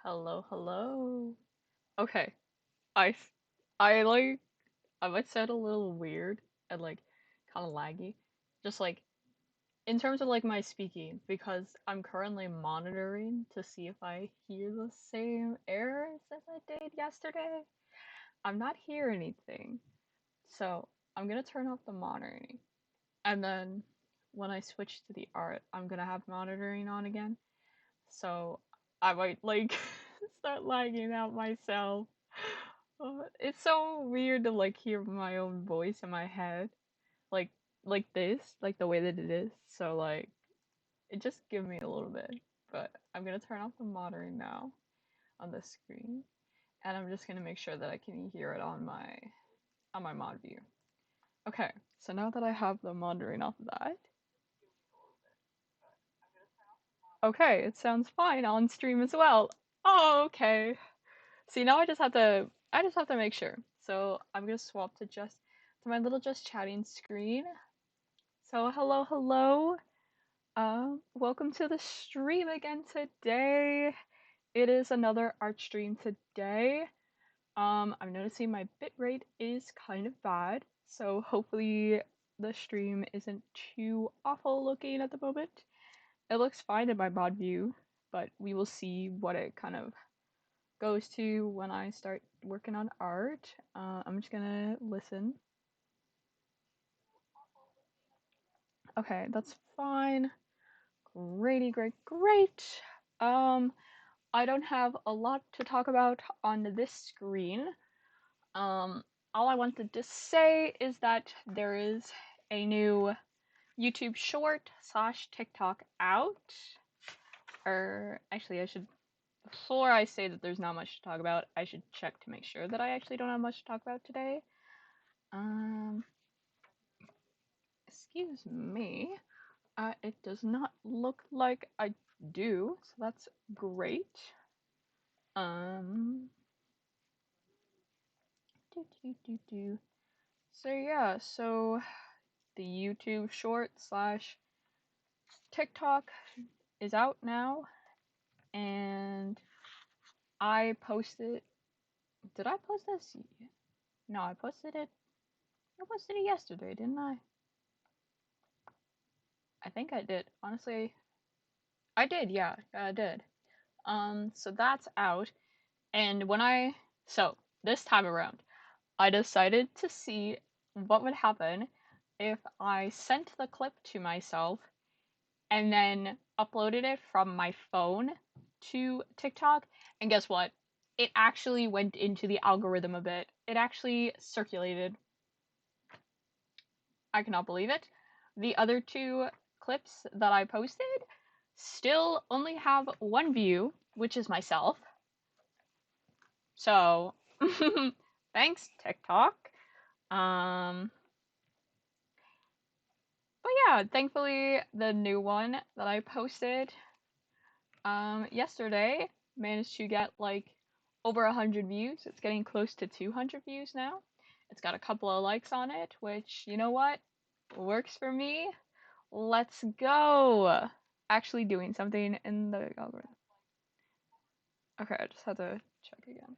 Hello, hello. Okay, I, s- I like, I might sound a little weird and like kind of laggy, just like in terms of like my speaking, because I'm currently monitoring to see if I hear the same errors as I did yesterday. I'm not hearing anything, so I'm gonna turn off the monitoring, and then when I switch to the art, I'm gonna have monitoring on again, so I might like start lagging out myself. It's so weird to like hear my own voice in my head, like like this, like the way that it is. So like it just give me a little bit. But I'm gonna turn off the monitoring now on the screen, and I'm just gonna make sure that I can hear it on my mod view. Okay, so now that I have the monitoring off of that, okay, it sounds fine on stream as well. Oh, okay. See, now I just have to make sure. So I'm gonna swap to my little just chatting screen. So hello, hello. Welcome to the stream again today. It is another art stream today. I'm noticing my bitrate is kind of bad, so hopefully the stream isn't too awful looking at the moment. It looks fine in my mod view, but we will see what it kind of goes to when I start working on art. I'm just gonna listen. Okay, that's fine. Great, great. Um, I don't have a lot to talk about on this screen. Um, all I wanted to say is that there is a new YouTube short slash TikTok out. Or actually, I should before I say that there's not much to talk about, I should check to make sure that I actually don't have much to talk about today. Um, excuse me. It does not look like I do, so that's great. Um, do. So yeah, so the YouTube short slash TikTok is out now, and I posted. Did I post this? No, I posted it. I posted it yesterday, didn't I? I think I did. Honestly, I did. Yeah, I did. So that's out, and so this time around, I decided to see what would happen if I sent the clip to myself and then uploaded it from my phone to TikTok. And guess what? It actually went into the algorithm a bit. It actually circulated. I cannot believe it. The other two clips that I posted still only have one view, which is myself. So, thanks, TikTok. Um, but yeah, thankfully the new one that I posted yesterday managed to get like over 100 views. It's getting close to 200 views now. It's got a couple of likes on it, which, you know what, works for me. Let's go. Actually doing something in the algorithm. Okay, I just had to check again.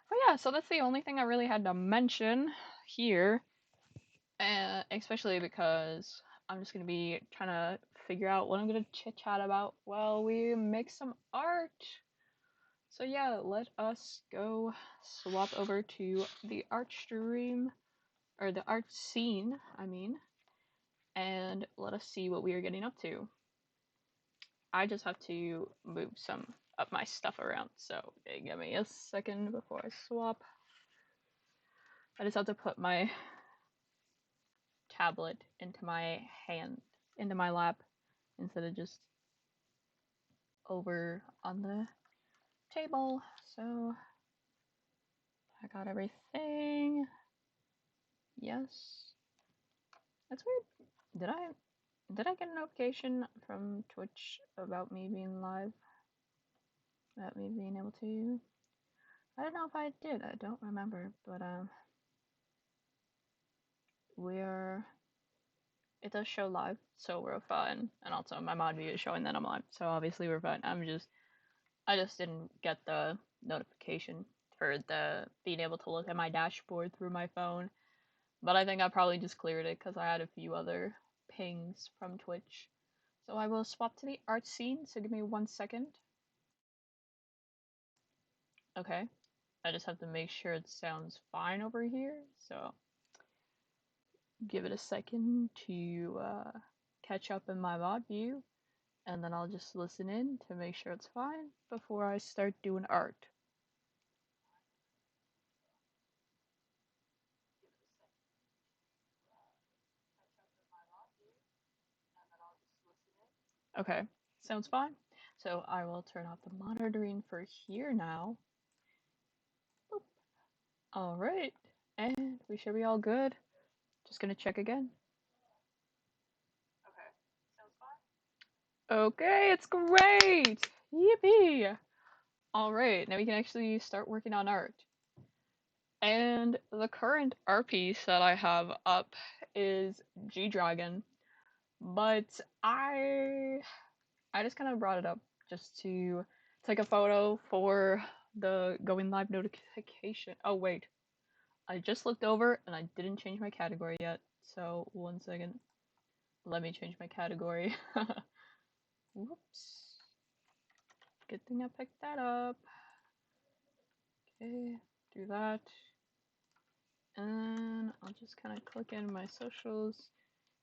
But yeah, so that's the only thing I really had to mention here, especially because I'm just gonna be trying to figure out what I'm gonna chit chat about while we make some art. So yeah, let us go swap over to the art stream, or the art scene, I mean, and let us see what we are getting up to. I just have to move some of my stuff around, so give me a second before I swap. I just have to put my tablet into my lap, instead of just over on the table. So I got everything. Yes. That's weird. Did I get a notification from Twitch about me being live? About me being able to? I don't know if I did. I don't remember, but we're it does show live, so we're fine. And also my mod view is showing that I'm live, so obviously we're fine. I'm just I just didn't get the notification for the being able to look at my dashboard through my phone. But I think I probably just cleared it because I had a few other pings from Twitch. So I will swap to the art scene, so give me 1 second. Okay, I just have to make sure it sounds fine over here, so give it a second to catch up in my mod view, and then I'll just listen in to make sure it's fine before I start doing art. Okay, sounds fine. So I will turn off the monitoring for here now. Boop. All right, and we should be all good. Just gonna check again. Okay, it's great! Yippee! Alright, now we can actually start working on art. And the current art piece that I have up is GDragon, but I just kind of brought it up just to take a photo for the going live notification. Oh wait, I just looked over and I didn't change my category yet, so 1 second. Let me change my category. Whoops. Good thing I picked that up. Okay, do that. And I'll just kind of click in my socials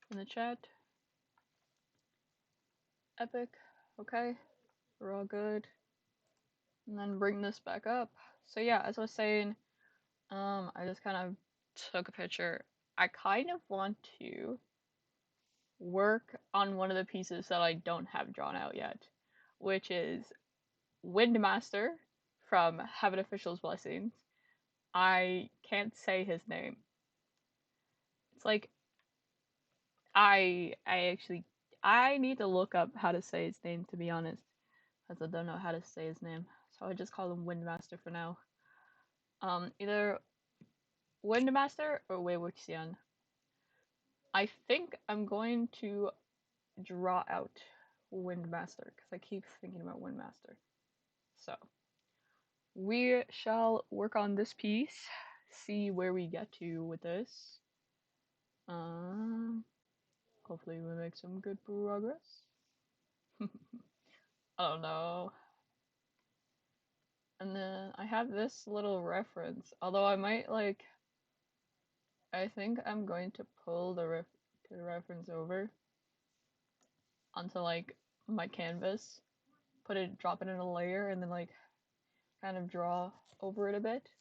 in the chat. Epic. Okay, we're all good. And then bring this back up. So yeah, as I was saying, I just kind of took a picture. I kind of want to work on one of the pieces that I don't have drawn out yet, which is Windmaster from Heaven Official's Blessings. I can't say his name. It's like I need to look up how to say his name, to be honest, because I don't know how to say his name. So I just call him Windmaster for now. Either Windmaster or Wayward Xian. I think I'm going to draw out Windmaster because I keep thinking about Windmaster. So we shall work on this piece, see where we get to with this. Hopefully we make some good progress. I don't know. And then I have this little reference, although I might like, I think I'm going to pull the reference over onto like my canvas, drop it in a layer, and then like kind of draw over it a bit,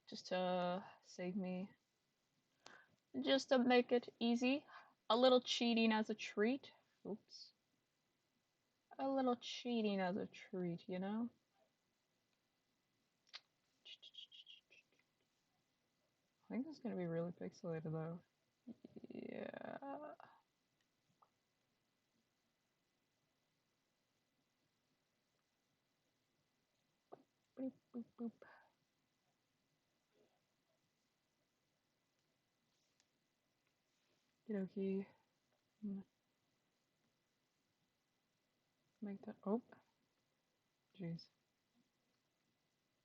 just to save me, just to make it easy. A little cheating as a treat. Oops. A little cheating as a treat, you know? I think it's gonna be really pixelated though. Yeah. Boop, boop, boop. Okie. Make that. Oh, jeez.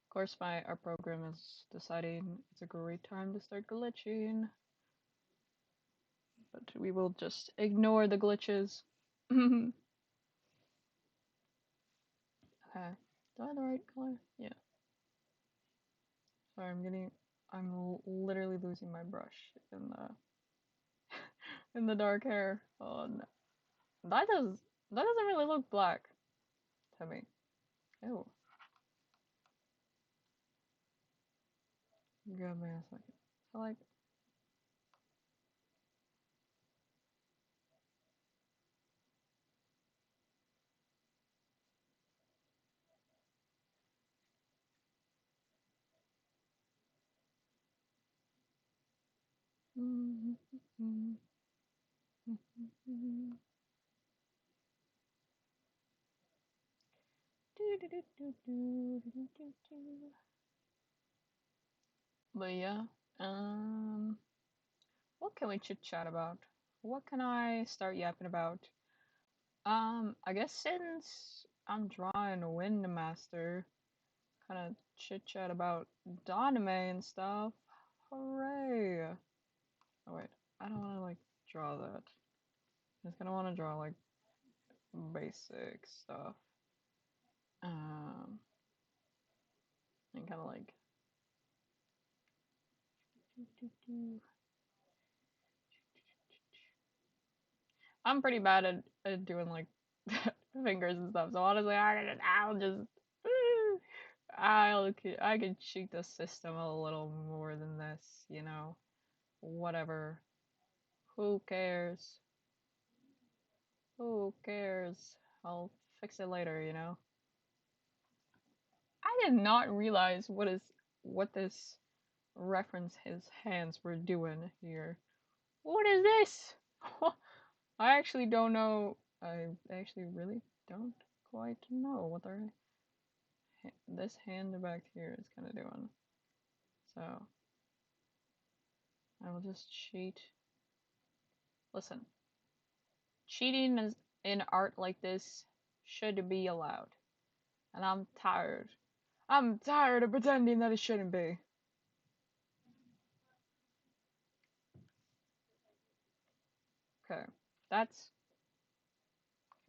Of course, our program is deciding it's a great time to start glitching, but we will just ignore the glitches. Okay. Do I have the right color? Yeah. Sorry, I'm literally losing my brush in the in the dark hair. Oh no. That doesn't really look black to me. Ew. Give me a second. So like. But yeah, what can we chit chat about? What can I start yapping about? I guess since I'm drawing Windmaster. Kind of chit chat about anime and stuff. Hooray! Oh wait, I don't want to like draw that. I just kind of want to draw like basic stuff. And kind of like. I'm pretty bad at doing like fingers and stuff. So honestly, I'll just I can cheat the system a little more than this, you know. Whatever. Who cares? Who cares? I'll fix it later, you know. I did not realize what this reference his hands were doing here. What is this? I actually don't know. I actually really don't quite know what this hand back here is kind of doing. So I will just cheat. Listen, cheating is in art like this should be allowed, and I'm tired. I'm tired of pretending that it shouldn't be. Okay, that's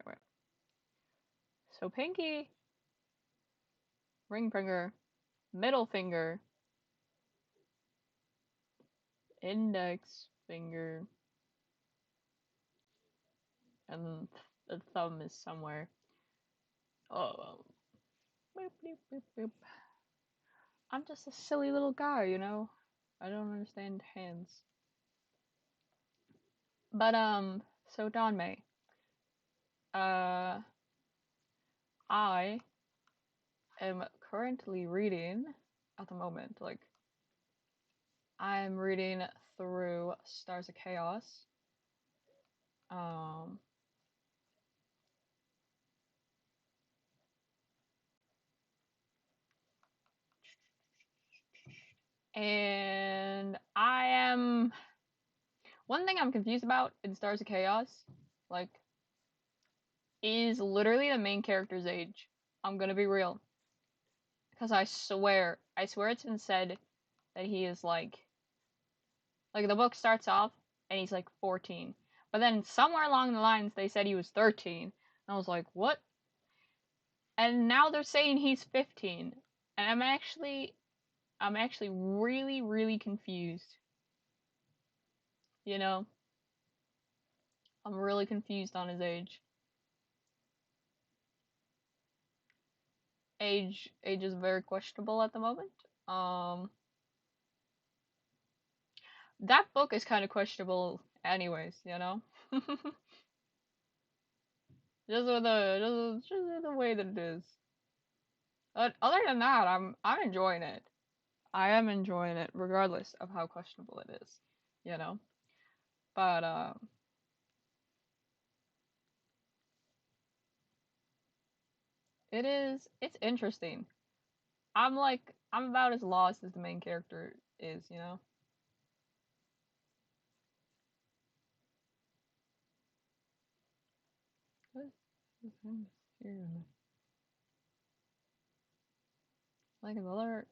okay, wait. So pinky, ring finger, middle finger, index finger, and the thumb is somewhere. Oh, boop, boop, boop, boop. I'm just a silly little guy, you know? I don't understand hands. But, so Donmei, uh, I am currently reading, at the moment, like, I'm reading through Stars of Chaos. Um, and I am, one thing I'm confused about in Stars of Chaos, like, is literally the main character's age. I'm gonna be real. Because I swear it's been said that he is like the book starts off and he's like 14. But then somewhere along the lines they said he was 13. And I was like, what? And now they're saying he's 15. And I'm actually really, really confused. You know? I'm really confused on his age. Age is very questionable at the moment. That book is kind of questionable anyways, you know? just with the way that it is. But other than that, I'm enjoying it. I am enjoying it regardless of how questionable it is, you know. But it's interesting. I'm about as lost as the main character is, you know. What is here? Like another.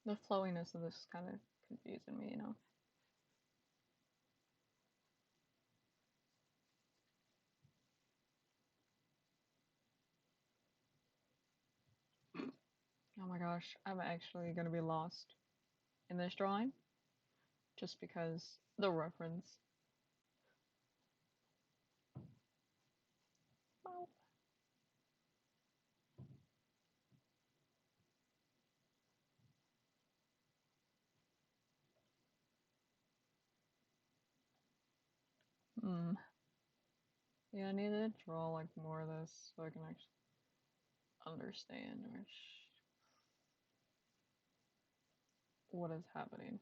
The flowiness of this is kind of confusing me, you know. Oh my gosh, I'm actually gonna be lost in this drawing just because the reference. Well, hmm. Yeah, I need to draw like more of this so I can actually understand what is happening.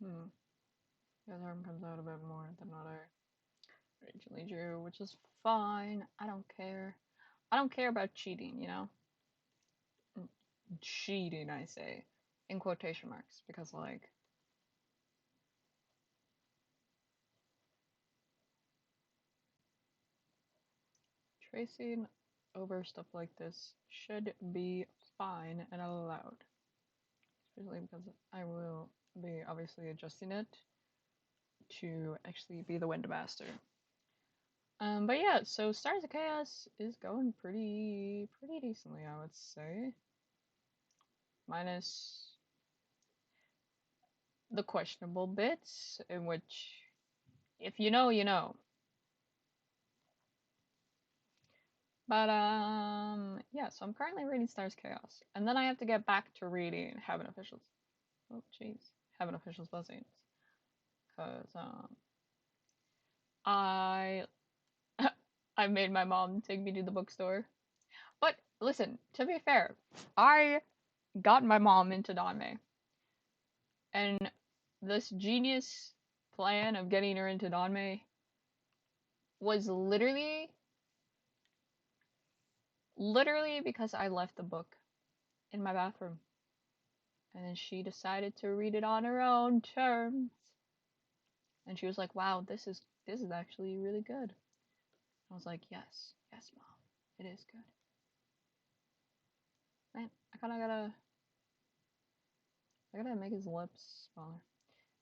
Hmm. His arm comes out a bit more than what I originally drew, which is fine. I don't care. I don't care about cheating, you know? cheating, I say, in quotation marks, because like tracing over stuff like this should be fine and allowed, especially because I will be obviously adjusting it to actually be the Windmaster. But yeah, so Stars of Chaos is going pretty decently, I would say. Minus the questionable bits, in which, if you know, you know. But yeah, so I'm currently reading Stars Chaos, and then I have to get back to reading Heaven Officials. Oh, jeez, Heaven Officials Blessings, because I I made my mom take me to the bookstore. But listen, to be fair, I got my mom into Danmei, and this genius plan of getting her into Danmei was literally because I left the book in my bathroom, and then she decided to read it on her own terms, and she was like, "Wow, this is actually really good." I was like, "Yes, yes, mom, it is good." Man, I gotta make his lips smaller.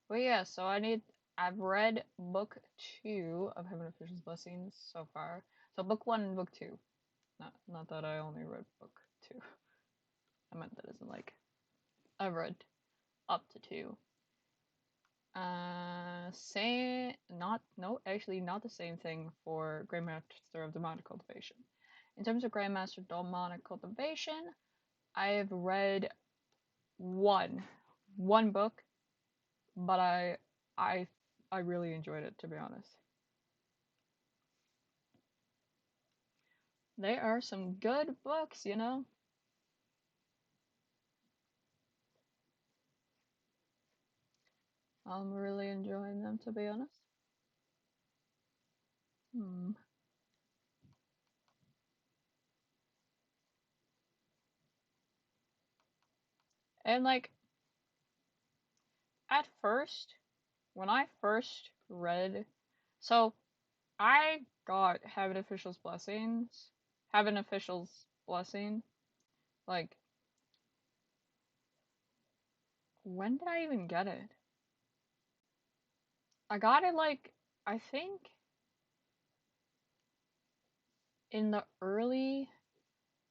But yeah, so I've read book 2 of Heaven Official's Blessings so far. So book 1 and book 2. Not that I only read book 2. I meant that isn't like I've read up to 2. Same, not, no, actually not the same thing for Grandmaster of Demonic Cultivation. In terms of Grandmaster Demonic Cultivation, I have read one book, but I I really enjoyed it, to be honest. They are some good books, you know. I'm really enjoying them, to be honest. Hmm. And like at first, when I first read, so I got Heaven Official's Blessing. Like, when did I even get it? I got it like, I think in the early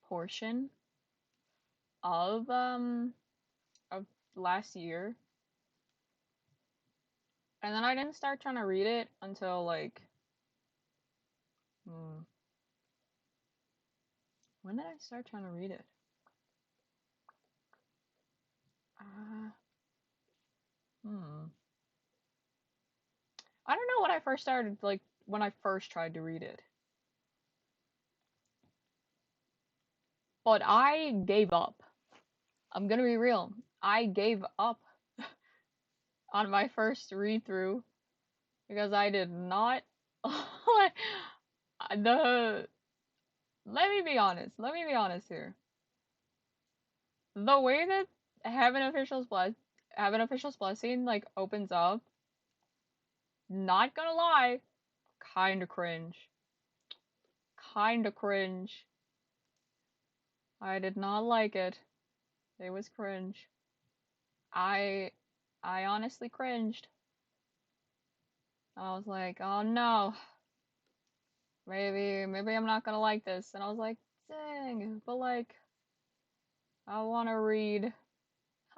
portion of of last year, and then I didn't start trying to read it until like, hmm, when did I start trying to read it? Uh, hmm. I don't know when I first started, like when I first tried to read it, but I gave up. I'm gonna be real. I gave up on my first read through because I did not. the Let me be honest. Let me be honest here. The way that Heaven Official's Blessing like opens up, not gonna lie, kinda cringe. Kinda cringe. I did not like it. It was cringe. I I honestly cringed. I was like, oh no, maybe I'm not gonna like this. And I was like, dang, but like I wanna read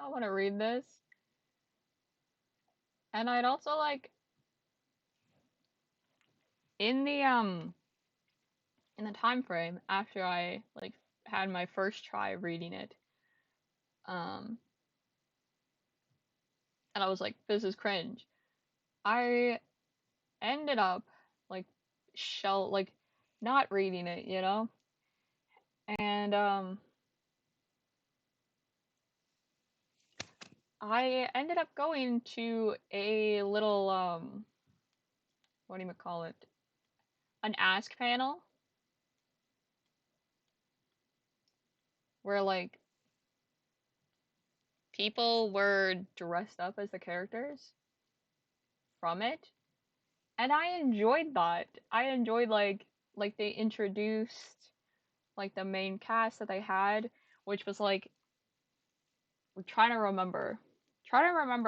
I wanna read this. And I'd also like in the time frame after I like had my first try reading it, um, and I was like, this is cringe. I ended up like like not reading it, you know? And I ended up going to a little what do you call it? An ask panel where like people were dressed up as the characters from it, and I enjoyed that. I enjoyed like they introduced like the main cast that they had, which was like we're trying to remember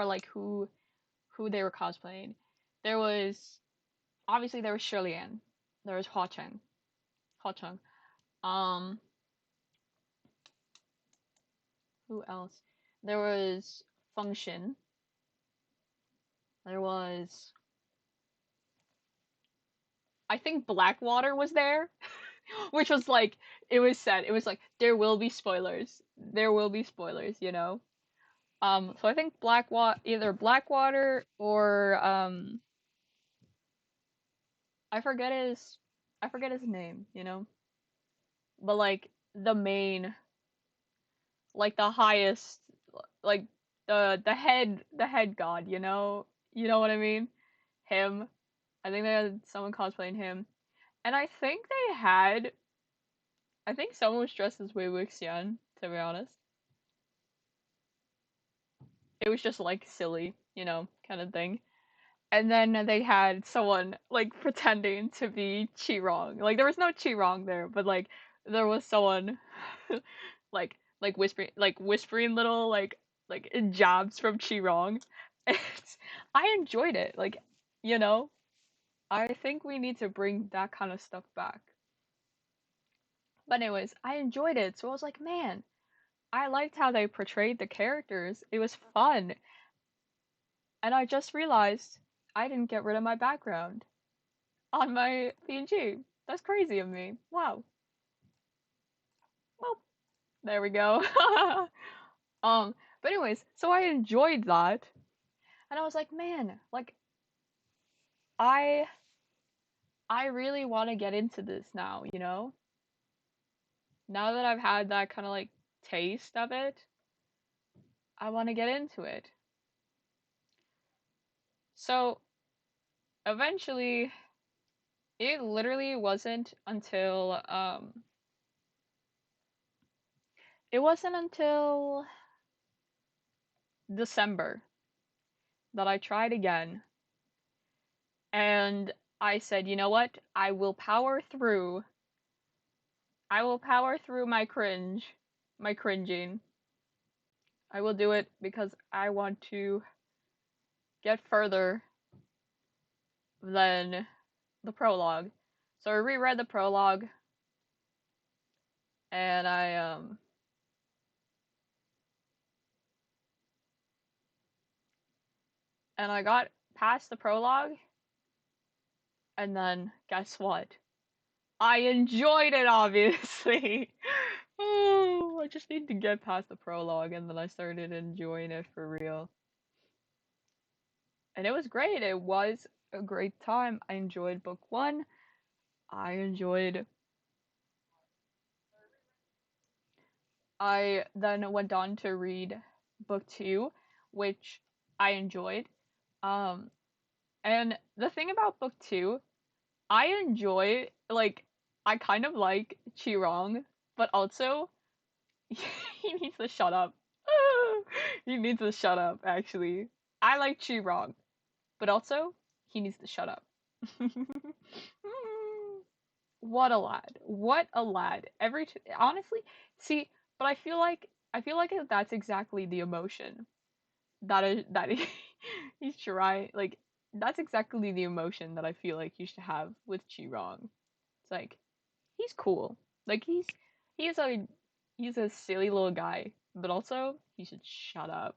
like who they were cosplaying. There was obviously there was Shirley Ann, there was Hua Cheng. Um, who else? There was Feng Xin. There was I think Blackwater was there, which was like it was said it was like there will be spoilers. There will be spoilers, you know. So I think Blackwater either Blackwater or I forget his I forget his name, you know. But like the main like the highest like the head god, you know? You know what I mean? Him. I think they had someone cosplaying him. And I think someone was dressed as Wei Wuxian, to be honest. It was just like silly, you know, kind of thing. And then they had someone like pretending to be Qirong. Like there was no Qirong there, but like there was someone like whispering little like jabs from Qirong. And I enjoyed it. Like, you know, I think we need to bring that kind of stuff back. But anyways, I enjoyed it. So I was like, man, I liked how they portrayed the characters. It was fun. And I just realized I didn't get rid of my background on my PNG. That's crazy of me. Wow. Well, there we go. But anyways, so I enjoyed that, and I was like, man, like I I really want to get into this now, you know? Now that I've had that kind of like taste of it, I want to get into it. So, eventually, it literally wasn't until December that I tried again. And I said, you know what? I will power through my cringing. I will do it because I want to get further than the prologue. So I reread the prologue and I got past the prologue and then guess what? I enjoyed it obviously. Oh, I just need to get past the prologue and then I started enjoying it for real. And it was great. It was a great time. I enjoyed book 1. I enjoyed I then went on to read book 2, which I enjoyed. Um and the thing about book 2, I enjoy like I kind of like Qirong, but also he needs to shut up. He needs to shut up actually. I like Qirong, but also he needs to shut up. What a lad. What a lad. Honestly, see, but I feel like that's exactly the emotion he's trying like that's exactly the emotion that I feel like you should have with Chi-Rong. It's like he's cool. Like he's a he's a silly little guy, but also he should shut up.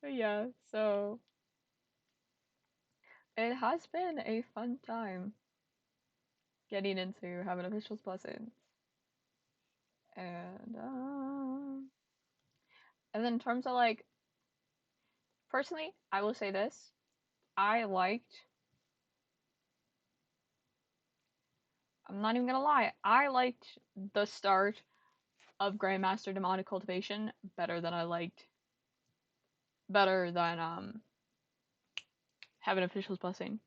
Yeah, so it has been a fun time getting into having officials blessings. And then in terms of like personally, I will say this. I liked I'm not even gonna lie, I liked the start of Grandmaster Demonic Cultivation better than Heaven Official's Blessing.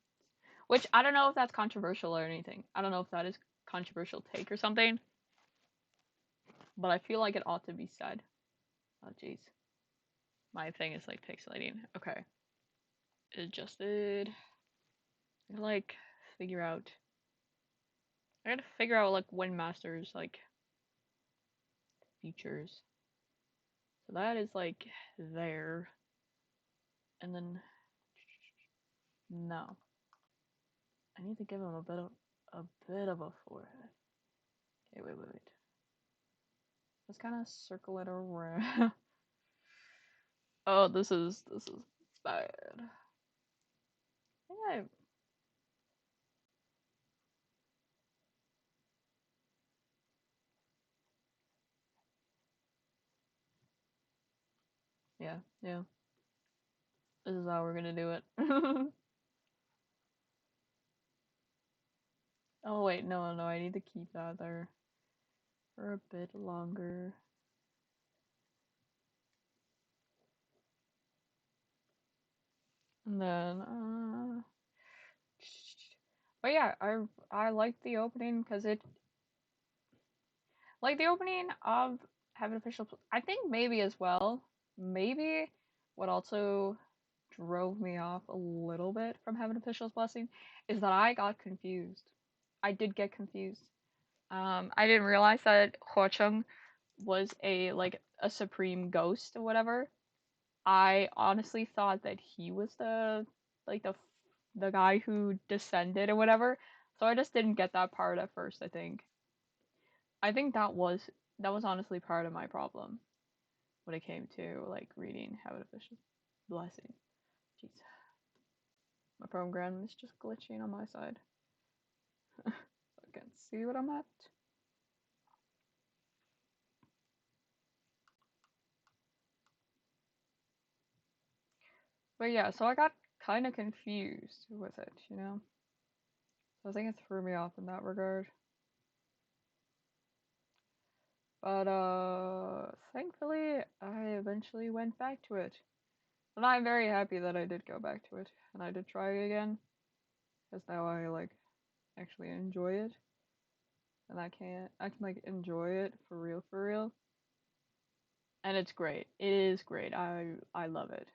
Which I don't know if that's controversial or anything. I don't know if that is controversial take or something. but I feel like it ought to be said. Oh jeez, my thing is like pixelating. Okay, adjusted. I gotta, like figure out. I gotta figure out like Windmaster's like features. So that is like there, and then no, I need to give him a bit of a forehead. Okay, wait. Let's kind of circle it around. Oh, this is bad. Yeah, yeah. This is how we're gonna do it. Oh wait, no, I need to keep that there for a bit longer. And then, but yeah, I like the opening because it, like the opening of Heaven Official. I think maybe as well, maybe what also drove me off a little bit from Heaven Official's Blessing is that I got confused. I did get confused. I didn't realize that Huo was a like a supreme ghost or whatever. I honestly thought that he was like the guy who descended or whatever. So I just didn't get that part at first, I think. I think that was honestly part of my problem when it came to like reading Habit Official Blessing. Jeez. My program is just glitching on my side. I can't see what I'm at. But yeah, so I got kind of confused with it, you know? So I think it threw me off in that regard. But thankfully I eventually went back to it. And I'm very happy that I did go back to it and I did try it again. Because now I like actually enjoy it. And I can like enjoy it for real for real. And it's great. It is great. I love it.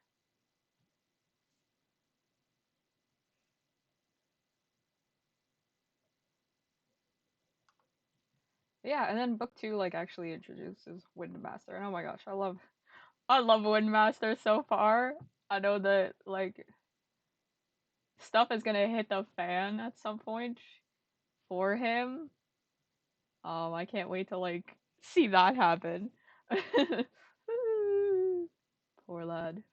Yeah, and then book two like actually introduces Windmaster. And oh my gosh, I love Windmaster so far. I know that like stuff is gonna hit the fan at some point for him. I can't wait to like see that happen. Poor lad.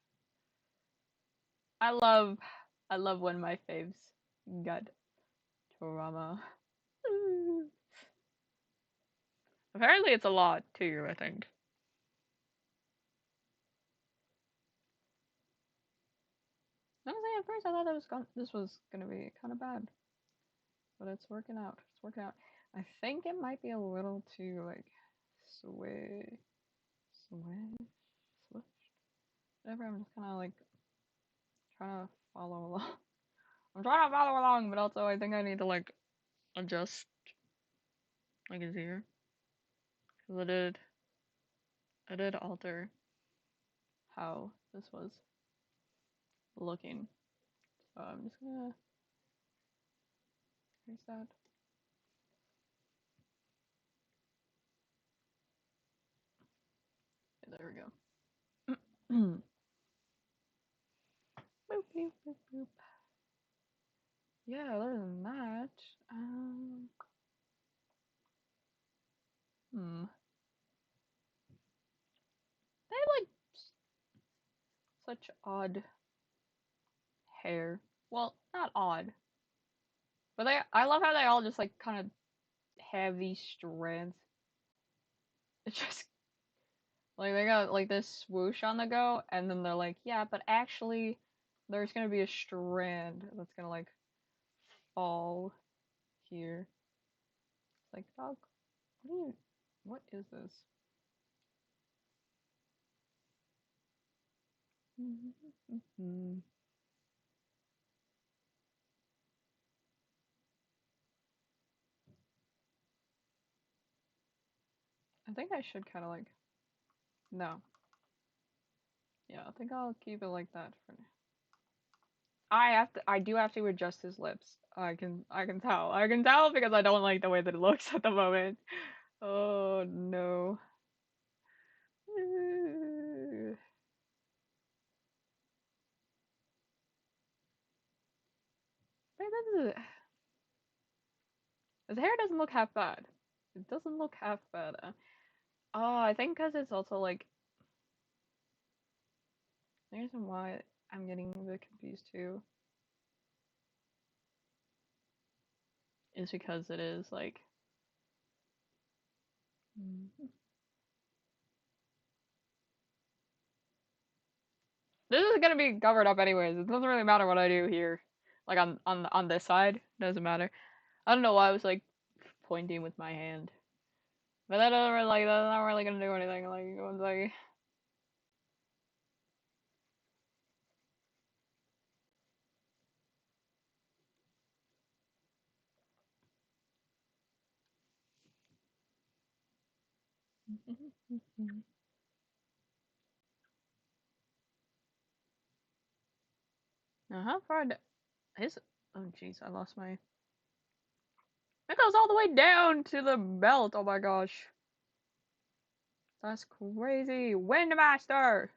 I love I love when my faves got Torama. Apparently it's a lot too, I think. Honestly, at first I thought this was gonna be kind of bad, but it's working out. It's working out. I think it might be a little too like sway, swift, whatever. I'm just kind of like trying to follow along. I'm trying to follow along, but also I think I need to like adjust like his ear because I did alter how this was looking. So I'm just gonna erase that. Okay, there we go. Boop, boop, boop, boop. Yeah, other than that, hmm, they have like such odd hair. Well, not odd, but I love how they all just like kind of have these strands. It's just like they got like this swoosh on the go, and then they're like, yeah, but actually, there's gonna be a strand that's gonna like fall here. It's like, dog, what is this? I think I should kind of like, no. Yeah, I think I'll keep it like that for now. I do have to adjust his lips. I can tell. I can tell because I don't like the way that it looks at the moment. Oh no. Wait, his hair doesn't look half bad. It doesn't look half bad. Oh, I think because it's also like, the reason why I'm getting a bit confused too is because it is like, this is gonna be covered up anyways. It doesn't really matter what I do here, like on this side. Doesn't matter. I don't know why I was like pointing with my hand, but that doesn't really, like, that's not really gonna do anything. Like once I how far his, oh jeez, I lost my, it goes all the way down to the belt. Oh my gosh, that's crazy. Windmaster,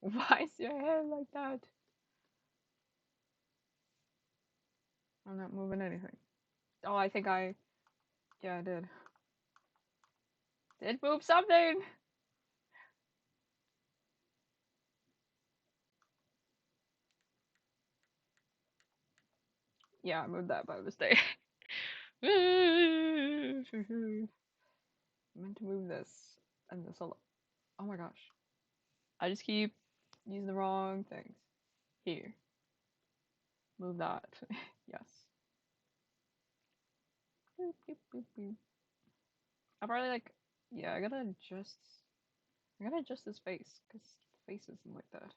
why is your hair like that? I'm not moving anything. Oh, I think yeah, I did move something. Yeah, I moved that by mistake. I meant to move this and this. Oh my gosh, I just keep using the wrong things. Here, move that. Yes. Boop, boop, boop, boop. I probably like, yeah, I gotta adjust his face because the face isn't like that.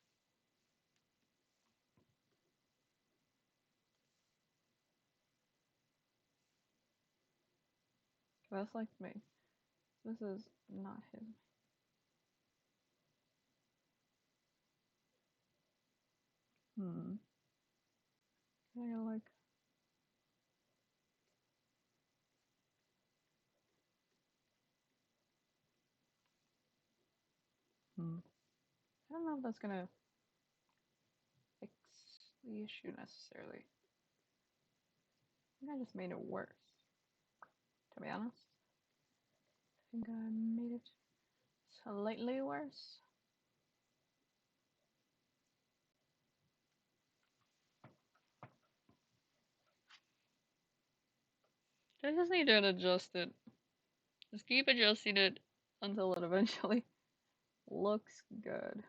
That's like me. This is not him. I gotta like, I don't know if that's gonna fix the issue necessarily. I think I just made it worse. To be honest, I think I made it slightly worse. I just need to adjust it. Just keep adjusting it until it eventually looks good.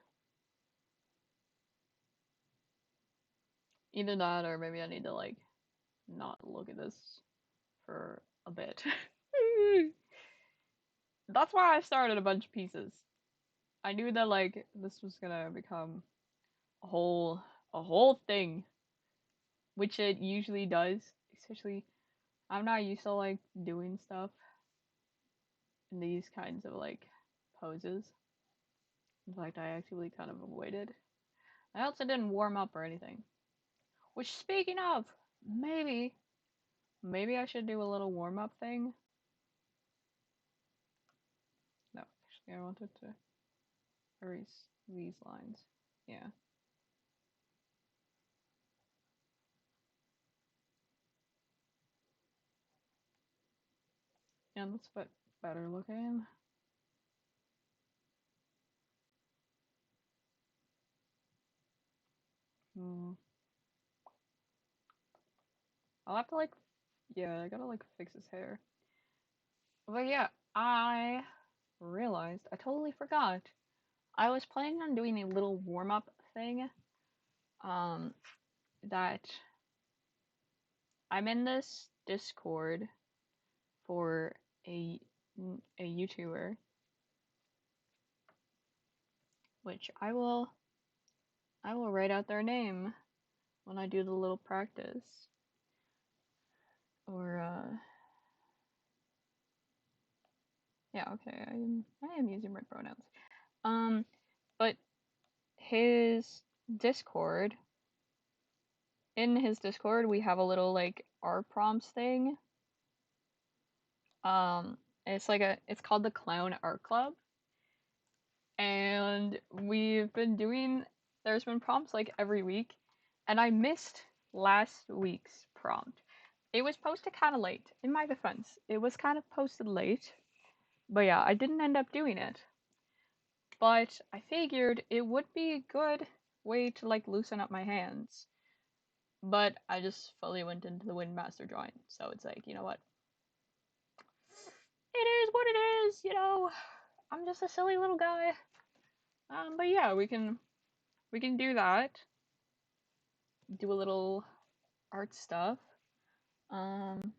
Either that or maybe I need to like not look at this for a bit. That's why I started a bunch of pieces. I knew that like this was gonna become a whole thing, which it usually does. Especially I'm not used to like doing stuff in these kinds of like poses. In fact, I actually kind of avoided. I also didn't warm up or anything. Which, speaking of, maybe I should do a little warm up thing. No, actually, I wanted to erase these lines. Yeah. Yeah, that's a bit better looking. I'll have to like, yeah, I gotta like fix his hair. But yeah, I realized I totally forgot. I was planning on doing a little warm up thing. Um, that I'm in this Discord for a YouTuber, which I will write out their name when I do the little practice. Or Yeah, okay, I am using my pronouns. Um, but his Discord, in his Discord, we have a little like art prompts thing. Um, it's called the Clown Art Club, and there's been prompts like every week, and I missed last week's prompt. It was posted kind of late. In my defense, it was kind of posted late, but yeah, I didn't end up doing it. But I figured it would be a good way to like loosen up my hands. But I just fully went into the Windmaster joint, so it's like, you know what? It is what it is, you know. I'm just a silly little guy. But yeah, we can do that. Do a little art stuff. Um,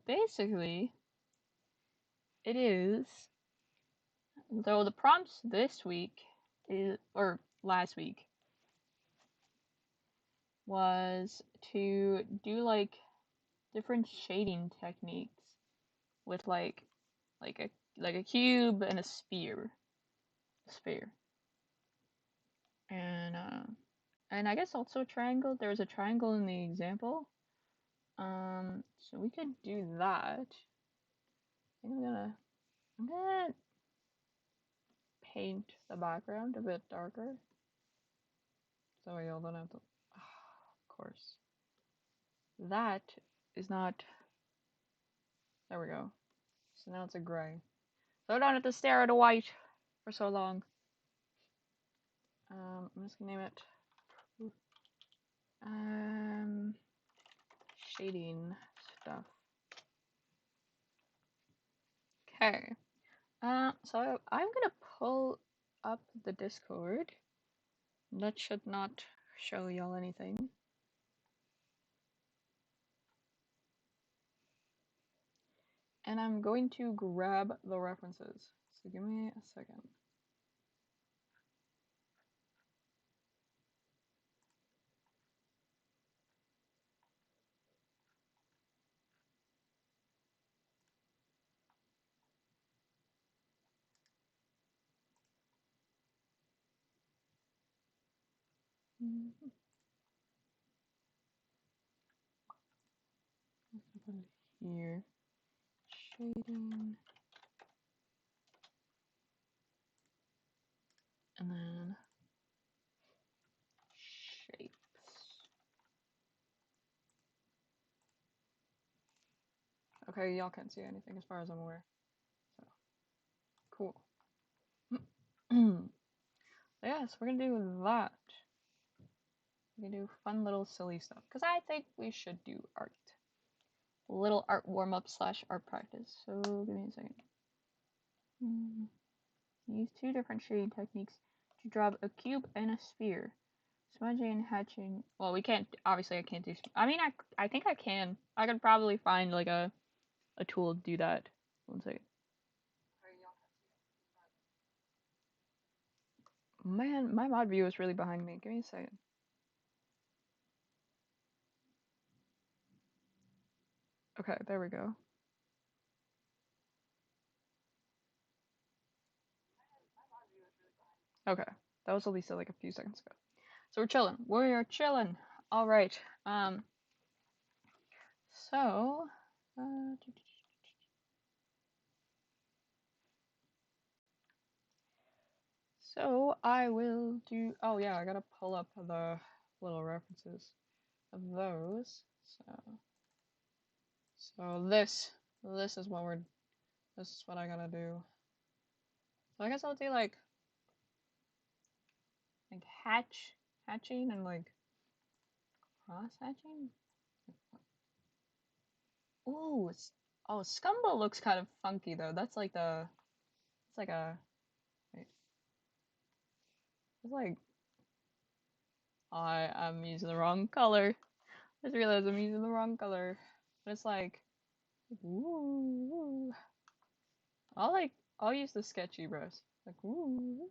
Basically, it is. Though the prompts this week or last week was to do like different shading techniques with like a cube and a sphere, and I guess also a triangle. There was a triangle in the example. So we could do that. I think I'm gonna paint the background a bit darker, so y'all don't have to. Of course, that is not. There we go. So now it's a gray. So I don't have to stare at a white for so long. I'm just gonna name it. Um, Shading stuff. Okay. So I'm gonna pull up the Discord. That should not show y'all anything. And I'm going to grab the references. So give me a second. Put it here. Shading. And then shapes. Okay, y'all can't see anything as far as I'm aware. So cool. Yes, we're gonna do that. We're gonna do fun little silly stuff. Because I think we should do art. A little art warm up slash art practice. So give me a second. Use two different shading techniques to draw a cube and a sphere. Smudging and hatching. Well, we can't. Obviously, I can't do. I mean, I think I can. I could probably find like a tool to do that. One second. Man, my mod view is really behind me. Give me a second. Okay, there we go. Okay, that was at least like a few seconds ago. So we're chilling. We are chilling. All right. So, so I will do. Oh yeah, I gotta pull up the little references of those. So this is what we're. This is what I gotta do. So I guess I'll do like hatching and like cross hatching. Ooh, oh, Scumble looks kind of funky though. That's like it's like a, wait, it's like, I'm using the wrong color. I just realized I'm using the wrong color. But it's like, ooh, I'll use the sketchy brush. Like, ooh,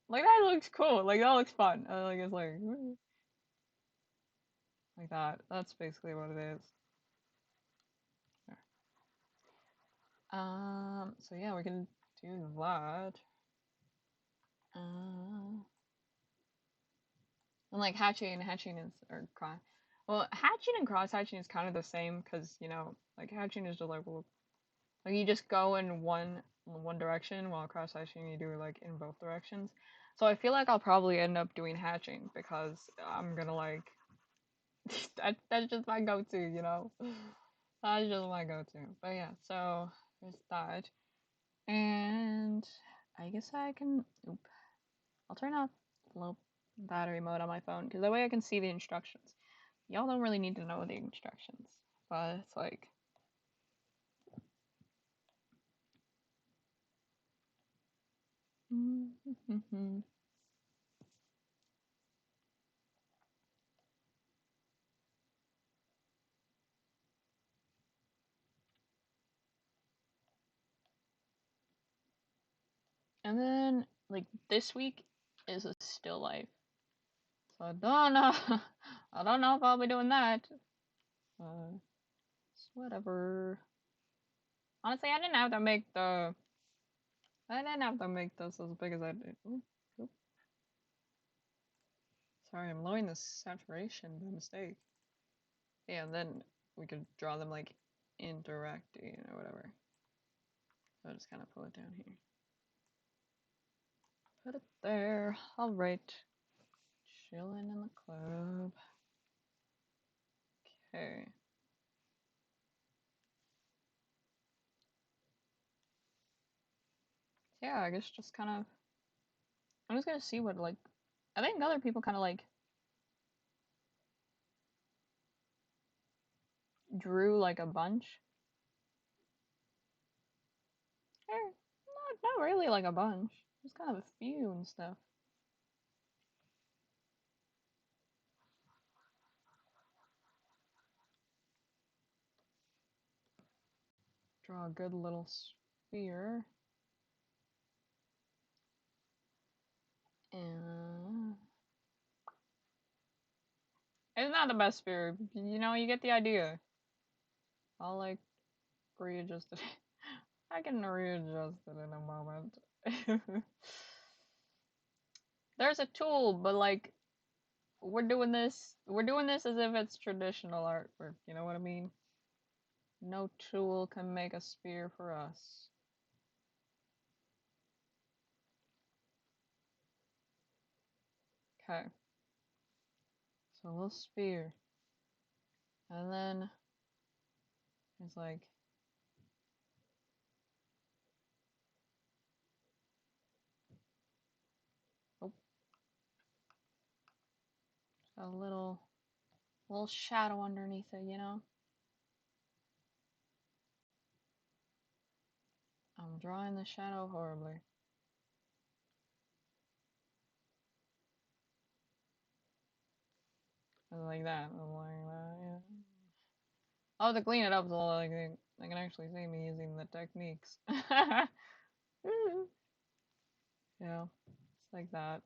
like that looks cool. Like that looks fun. Like it's like, ooh, like that. That's basically what it is. So yeah, we can do that. And like hatching is or cross. Well, hatching and cross hatching is kind of the same because you know, like hatching is just like well, like you just go in one direction while cross hatching you do like in both directions. So I feel like I'll probably end up doing hatching because I'm gonna like that's just my go-to, you know. That's just my go-to. But yeah, so there's that. And I guess I can. Oop, I'll turn off low battery mode on my phone because that way I can see the instructions. Y'all don't really need to know the instructions, but it's like. And then like this week is a still life, so I don't know. I don't know if I'll be doing that. Whatever. Honestly, I didn't have to make the. I didn't have to make this as big as I did. Oop, oop. Sorry, I'm lowering the saturation by mistake. Yeah, and then we could draw them like interacting or whatever. So I'll just kind of pull it down here. Put it there. Alright. Chilling in the club. Okay. Yeah, I guess just kind of. I'm just gonna see what, like. I think other people kind of like. Drew like a bunch. Not really like a bunch. Just kind of a few and stuff. Draw a good little sphere. And it's not the best sphere. You know, you get the idea. I'll like readjust it. I can readjust it in a moment. There's a tool, but like we're doing this as if it's traditional artwork, you know what I mean? No tool can make a sphere for us. Okay. So a little sphere. And then it's like oh, a little shadow underneath it, you know? I'm drawing the shadow horribly. Like that, yeah. Oh, to clean it up so like they can actually see me using the techniques. Yeah, it's like that.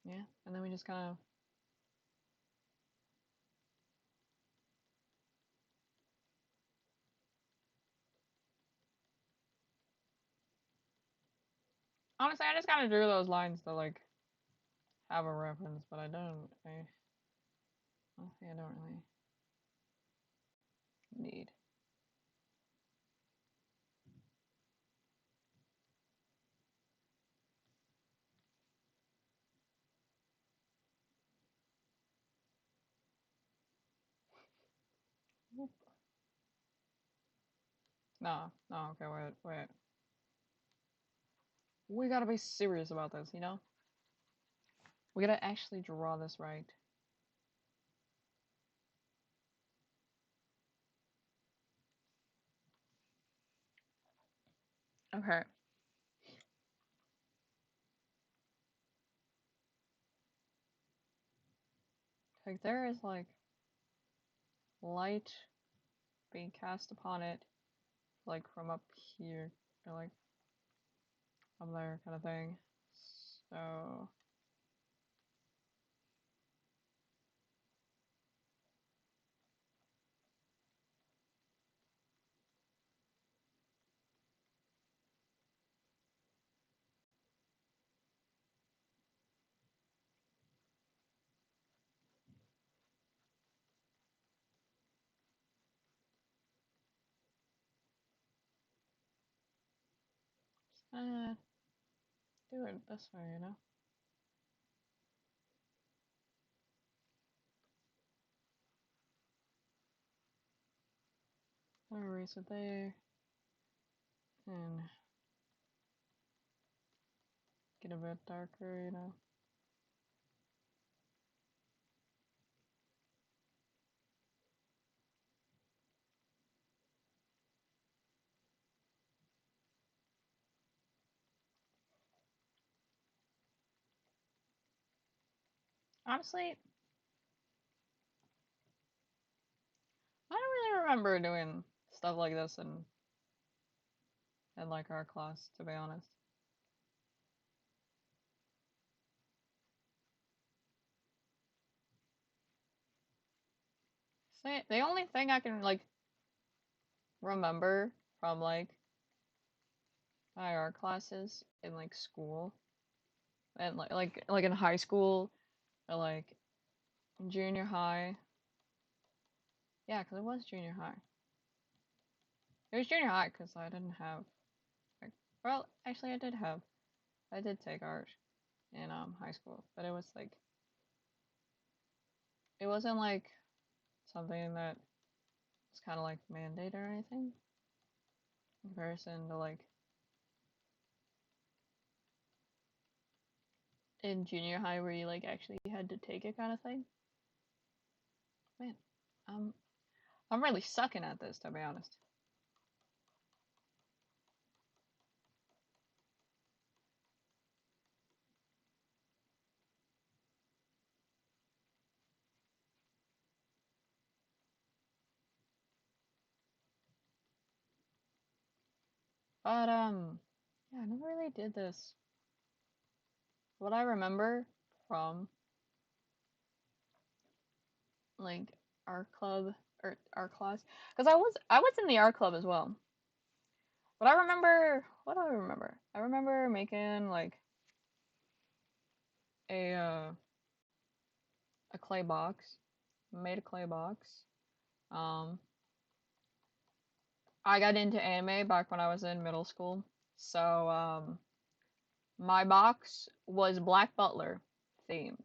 Yeah, and then we just kind of. Honestly, I just kind of drew those lines to like have a reference, but I don't. Honestly, I don't really need. No, no, okay, wait. We gotta be serious about this, you know? We gotta actually draw this right. Okay. Like, there is, like, light being cast upon it, like, from up here, or, like, from there, kind of thing. So. Do it this way, you know? Erase it there. And get a bit darker, you know? Honestly, I don't really remember doing stuff like this in like our class, to be honest. See, the only thing I can like remember from like my art classes in like school and like in high school or like in junior high. Yeah, because it was junior high. It was junior high because I didn't have like, well, actually I did take art in high school, but it was like it wasn't like something that was kind of like mandated or anything in comparison to like in junior high where you like actually had to take it kind of thing. Man, um, I'm really sucking at this, to be honest. But yeah, I never really did this. What I remember from like art club or art class, because I was in the art club as well. But I remember, what do I remember? I remember making like a uh, a clay box. Made a clay box. Um, I got into anime back when I was in middle school, so my box was Black Butler themed.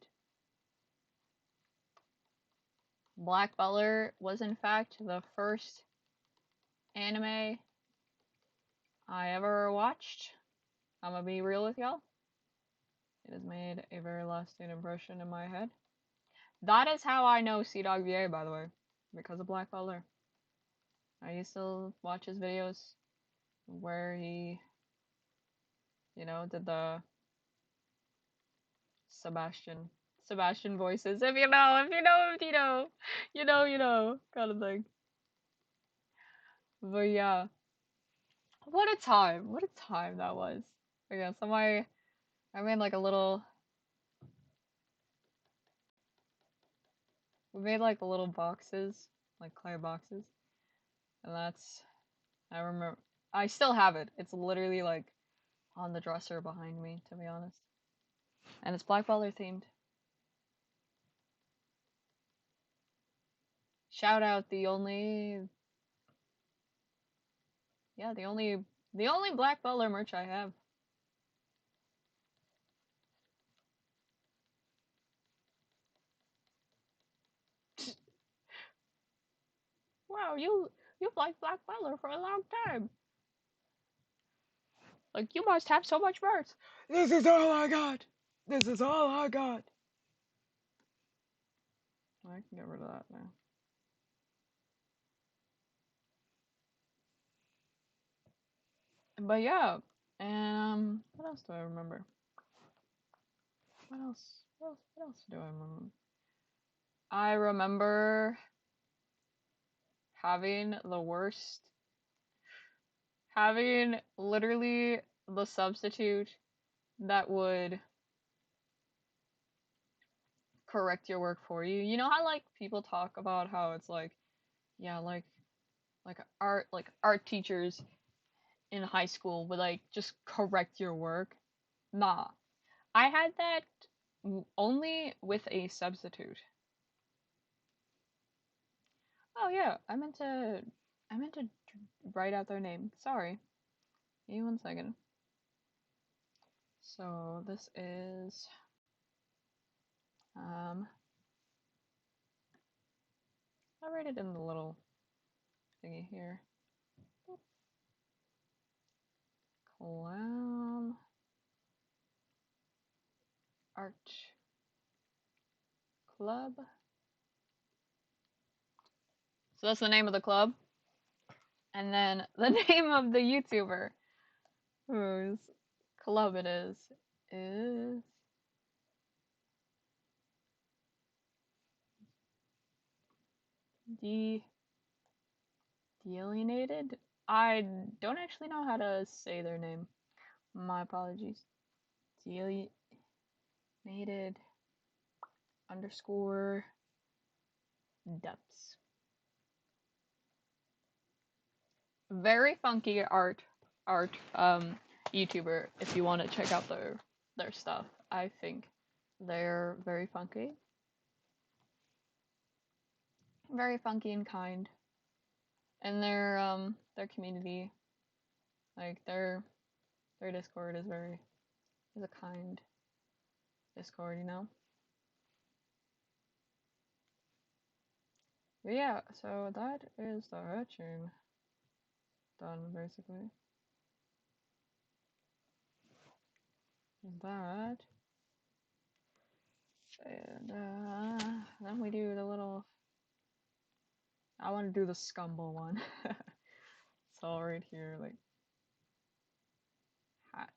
Black Butler was in fact the first anime I ever watched. I'm gonna be real with y'all. It has made a very lasting impression in my head. That is how I know CDogVA, by the way, because of Black Butler. I used to watch his videos where he, did the Sebastian Sebastian voices. If you know, kind of thing. But yeah, what a time! What a time that was. But yeah, so I made like a little. We made like the little boxes, like clay boxes, and that's. I remember. I still have it. It's literally like on the dresser behind me, to be honest. And it's Black Butler themed. Shout out yeah, the only Black Butler merch I have. Wow, you've liked Black Butler for a long time. Like you must have so much merch. This is all I got. This is all I got. I can get rid of that now. But yeah, what else do I remember? What else? What else do I remember? I remember having the worst, having literally the substitute that would correct your work for you. You know how like people talk about how it's like, yeah, like art teachers in high school would like just correct your work. Nah, I had that only with a substitute. Oh yeah, I meant to write out their name. Sorry. Give me one second. So this is I'll write it in the little thingy here. Clown Art Club. So that's the name of the club. And then the name of the YouTuber whose club it is Delineated. I don't actually know how to say their name. My apologies. Delineated underscore depths. Very funky art YouTuber if you want to check out their stuff. I think they're very funky. Very funky and kind. And their community, like their Discord is a kind Discord, you know? But yeah, so that is the hatching done basically. That. And then we do the little. I want to do the scumble one. So right here, like hatch.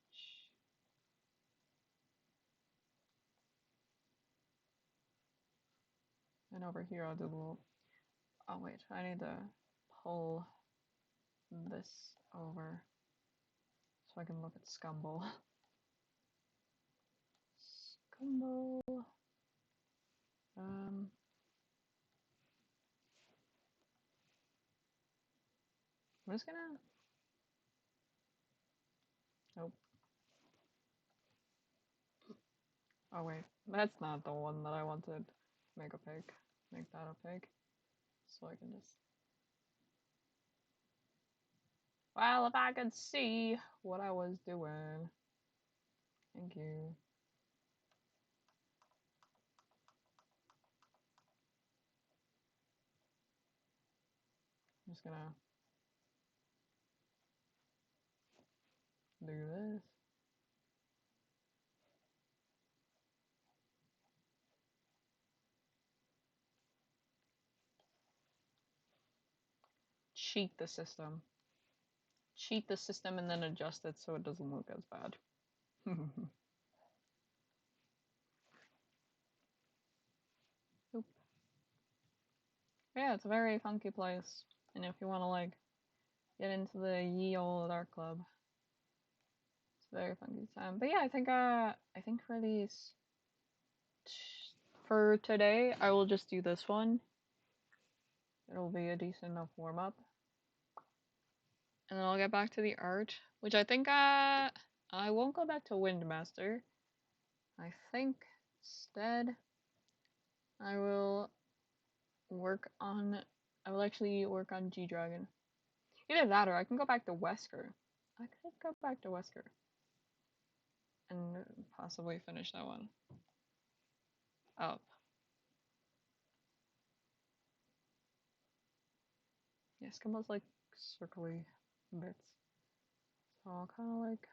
And over here, I'll do the little. Oh wait, I need to pull this over so I can look at scumble. Scumble. I'm just gonna. Nope. Oh wait, that's not the one that I wanted. Make opaque. Make that opaque. So I can just. Well, if I could see what I was doing. Thank you. I'm just gonna do this. Cheat the system. Cheat the system and then adjust it so it doesn't look as bad. Oop. Yeah, it's a very funky place. And if you want to like get into the ye old art club, it's a very funky time. But yeah, I think for these for today, I will just do this one. It'll be a decent enough warm up. And then I'll get back to the art, which I think I won't go back to Windmaster. I think instead I will actually work on GDragon. Either that or I can go back to Wesker. I could go back to Wesker and possibly finish that one up. Yeah, Scumble's like circly bits. So I'll kind of like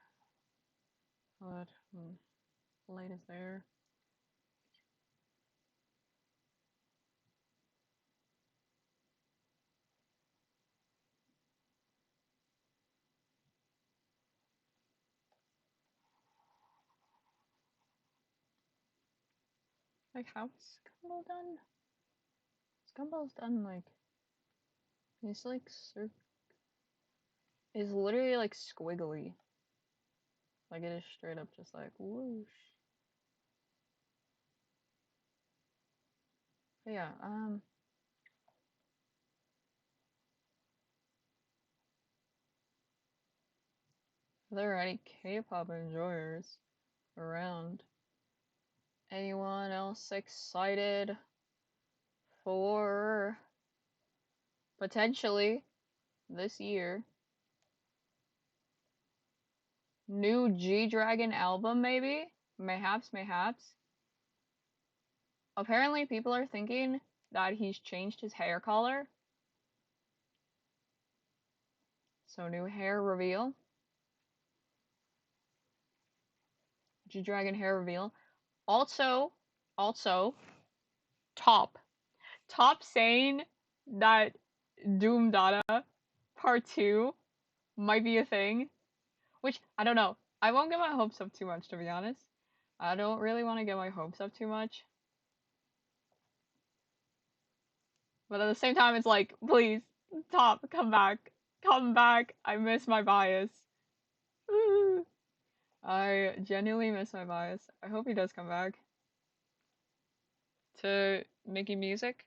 let light is there. Like how's Scumble done? Scumble's done like he's like is literally like squiggly. Like it is straight up just like whoosh. But yeah, are there any K-pop enjoyers around? Anyone else excited for potentially this year New GDragon album, maybe? Mayhaps, mayhaps. Apparently, people are thinking that he's changed his hair color. So, new hair reveal. GDragon hair reveal. Also, Top. Top saying that Doom Data Part 2 might be a thing. Which, I don't know. I won't get my hopes up too much, to be honest. I don't really want to get my hopes up too much. But at the same time, it's like, please, Top, come back. Come back. I miss my bias. I genuinely miss my bias. I hope he does come back to making music.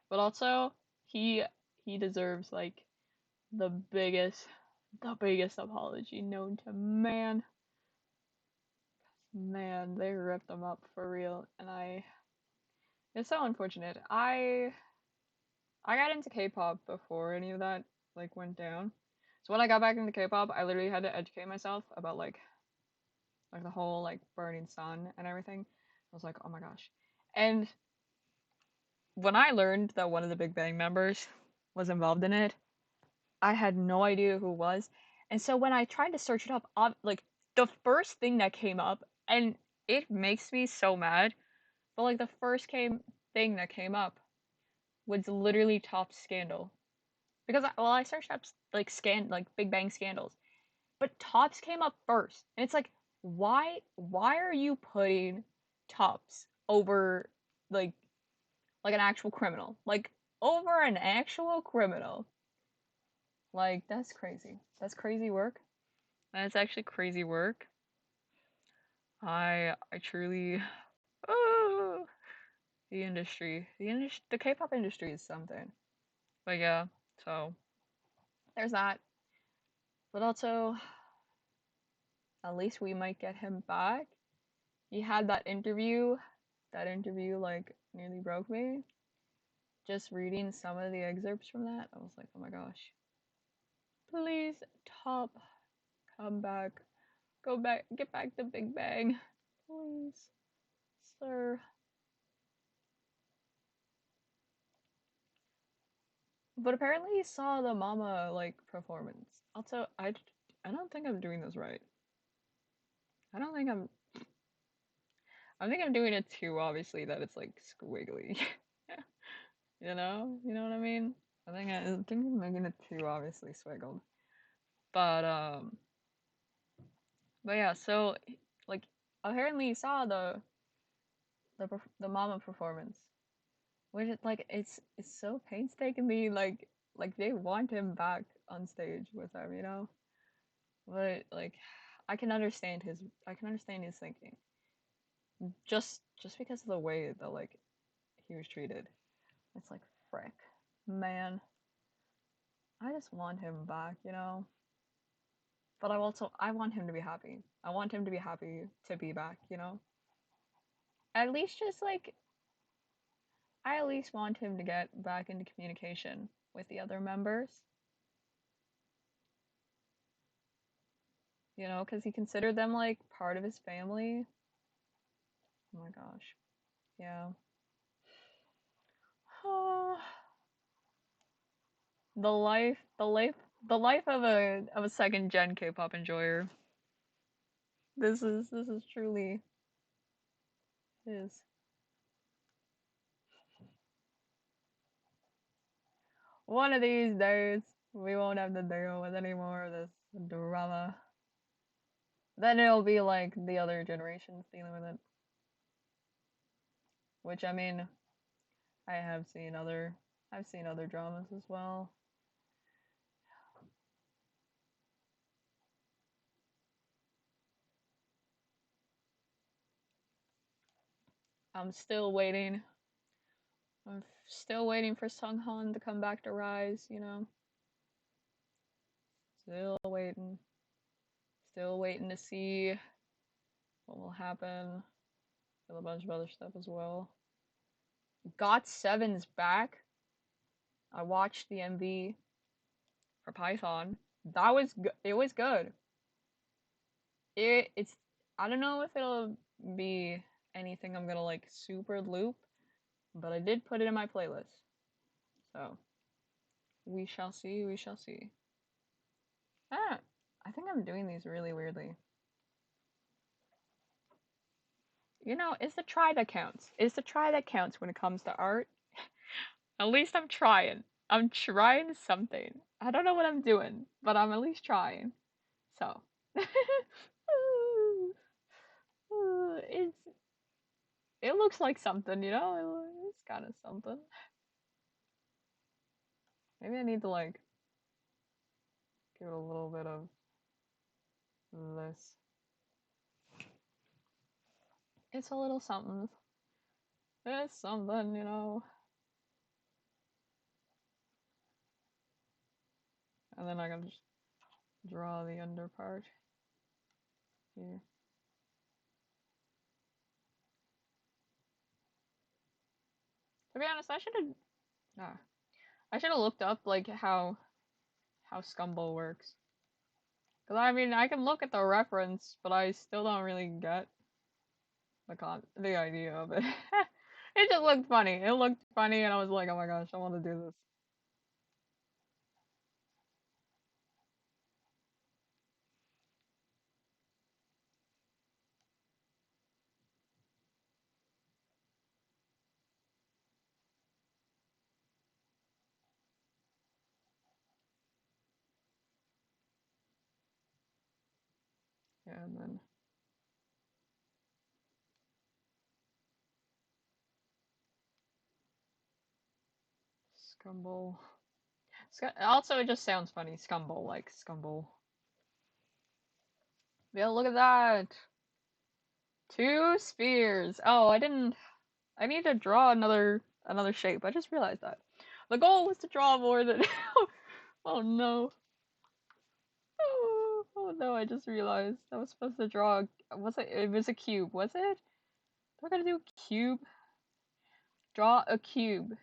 But also, he he deserves like the biggest apology known to man. Man, they ripped them up for real, and it's so unfortunate. I got into K-pop before any of that like went down. So when I got back into K-pop, I literally had to educate myself about like the whole like burning sun and everything. I was like, oh my gosh. And when I learned that one of the Big Bang members was involved in it, I had no idea who it was. And so when I tried to search it up, like the first thing that came up, and it makes me so mad, but like the thing that came up was literally Top Scandal. Because I searched up like Big Bang scandals, but Tops came up first, and it's like why are you putting Tops over like an actual criminal, like over an actual criminal? Like that's crazy. That's crazy work. That's actually crazy work. I truly oh, the K-pop industry is something. But yeah, so there's that. But also, at least we might get him back. He had that interview. That interview like nearly broke me. Just reading some of the excerpts from that, I was like, oh my gosh. Please, Top, come back. Go back, get back to Big Bang. Please, sir. But apparently he saw the Mama like performance. Also, I don't think I'm doing this right. I don't think I think I'm doing it too obviously that it's like squiggly. You know what I mean? I think I'm making it too obviously swiggled. But yeah, so like apparently he saw the Mama performance, which is like it's so painstakingly like they want him back on stage with them, you know? But like I can understand his thinking. Just because of the way that like he was treated. It's like frick. Man, I just want him back, you know? But I want him to be happy. I want him to be happy to be back, you know? At least just like I at least want him to get back into communication with the other members, you know, because he considered them like part of his family. Oh my gosh. Yeah. The life of a second gen K-pop enjoyer. This is truly is. One of these days we won't have to deal with any more of this drama. Then it'll be like the other generations dealing with it. Which I mean, I have seen I've seen other dramas as well. I'm still waiting. I'm still waiting for Sunghan to come back to Rise, you know. Still waiting. Still waiting to see what will happen with a bunch of other stuff as well. GOT7's back. I watched the MV for Python. It was good. it's I don't know if it'll be anything I'm gonna like super loop, but I did put it in my playlist. So we shall see, we shall see. Ah, I think I'm doing these really weirdly. You know, it's the try that counts. It's the try that counts when it comes to art. At least I'm trying. I'm trying something. I don't know what I'm doing, but I'm at least trying. So, it's it looks like something, you know. It's kind of something. Maybe I need to like give it a little bit of this. It's a little something. It's something, you know. And then I can just draw the under part here. To be honest, I should have looked up like how Scumble works. Cause I mean I can look at the reference, but I still don't really get the idea of it. It just looked funny. It looked funny, and I was like, oh my gosh, I want to do this. Yeah, and then Scumble. Also, it just sounds funny. Scumble, like Scumble. Yeah, look at that. Two spears. Oh, I didn't. I need to draw another shape. I just realized that. The goal was to draw more than. Oh no. Oh no, I just realized I was supposed to draw. Was it? It was a cube, was it? We're gonna do cube. Draw a cube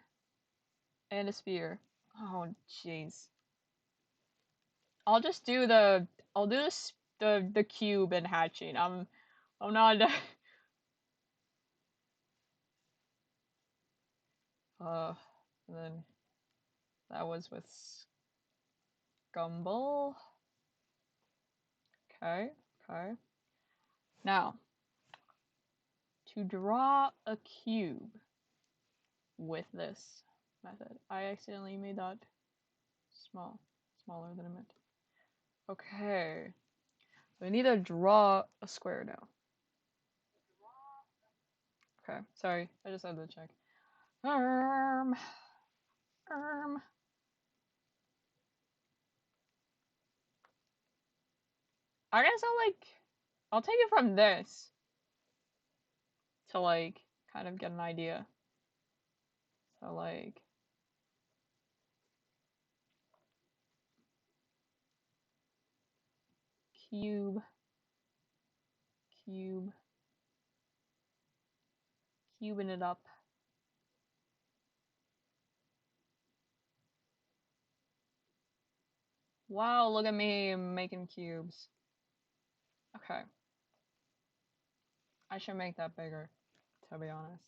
and a spear. Oh jeez. I'll just do the. I'll do the cube and hatching. I'm not. uh, and then that was with Scumble. Okay, okay. Now, to draw a cube with this method, I accidentally made that smaller than I meant. Okay, we need to draw a square now. Okay, sorry, I just had to check. Um, um. I guess I'll take it from this to like kind of get an idea. So like cube, cube, cubing it up. Wow, look at me making cubes. Okay. I should make that bigger, to be honest.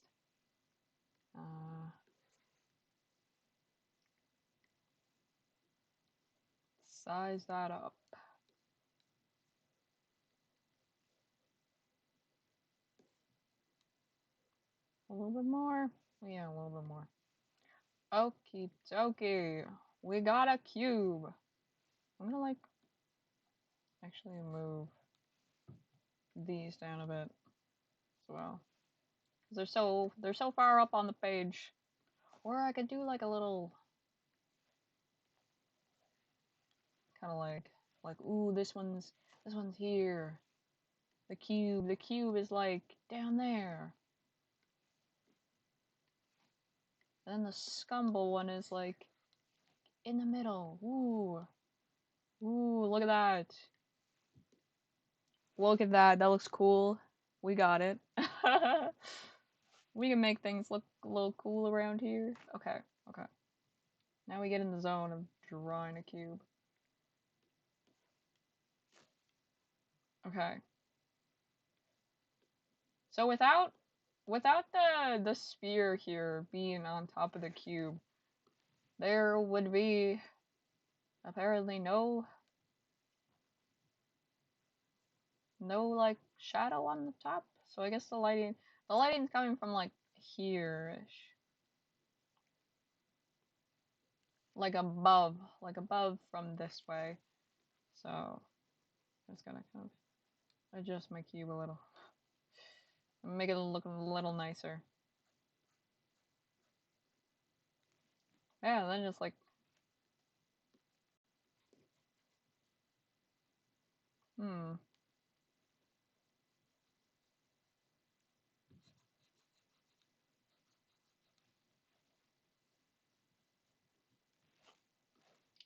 Size that up. A little bit more? Yeah, a little bit more. Okie dokie. We got a cube. I'm gonna like actually move these down a bit as well. They're so far up on the page. Or I could do like a little kind of like ooh, this one's here. The cube is like down there. And then the Scumble one is like in the middle. Ooh. Ooh, look at that. Look at that. That looks cool. We got it. We can make things look a little cool around here. Okay, okay. Now we get in the zone of drawing a cube. Okay. So without the sphere here being on top of the cube, there would be apparently no like shadow on the top. So I guess the lighting's coming from like here-ish. Like above from this way. So I'm just gonna kind of adjust my cube a little. Make it look a little nicer. Yeah, then just like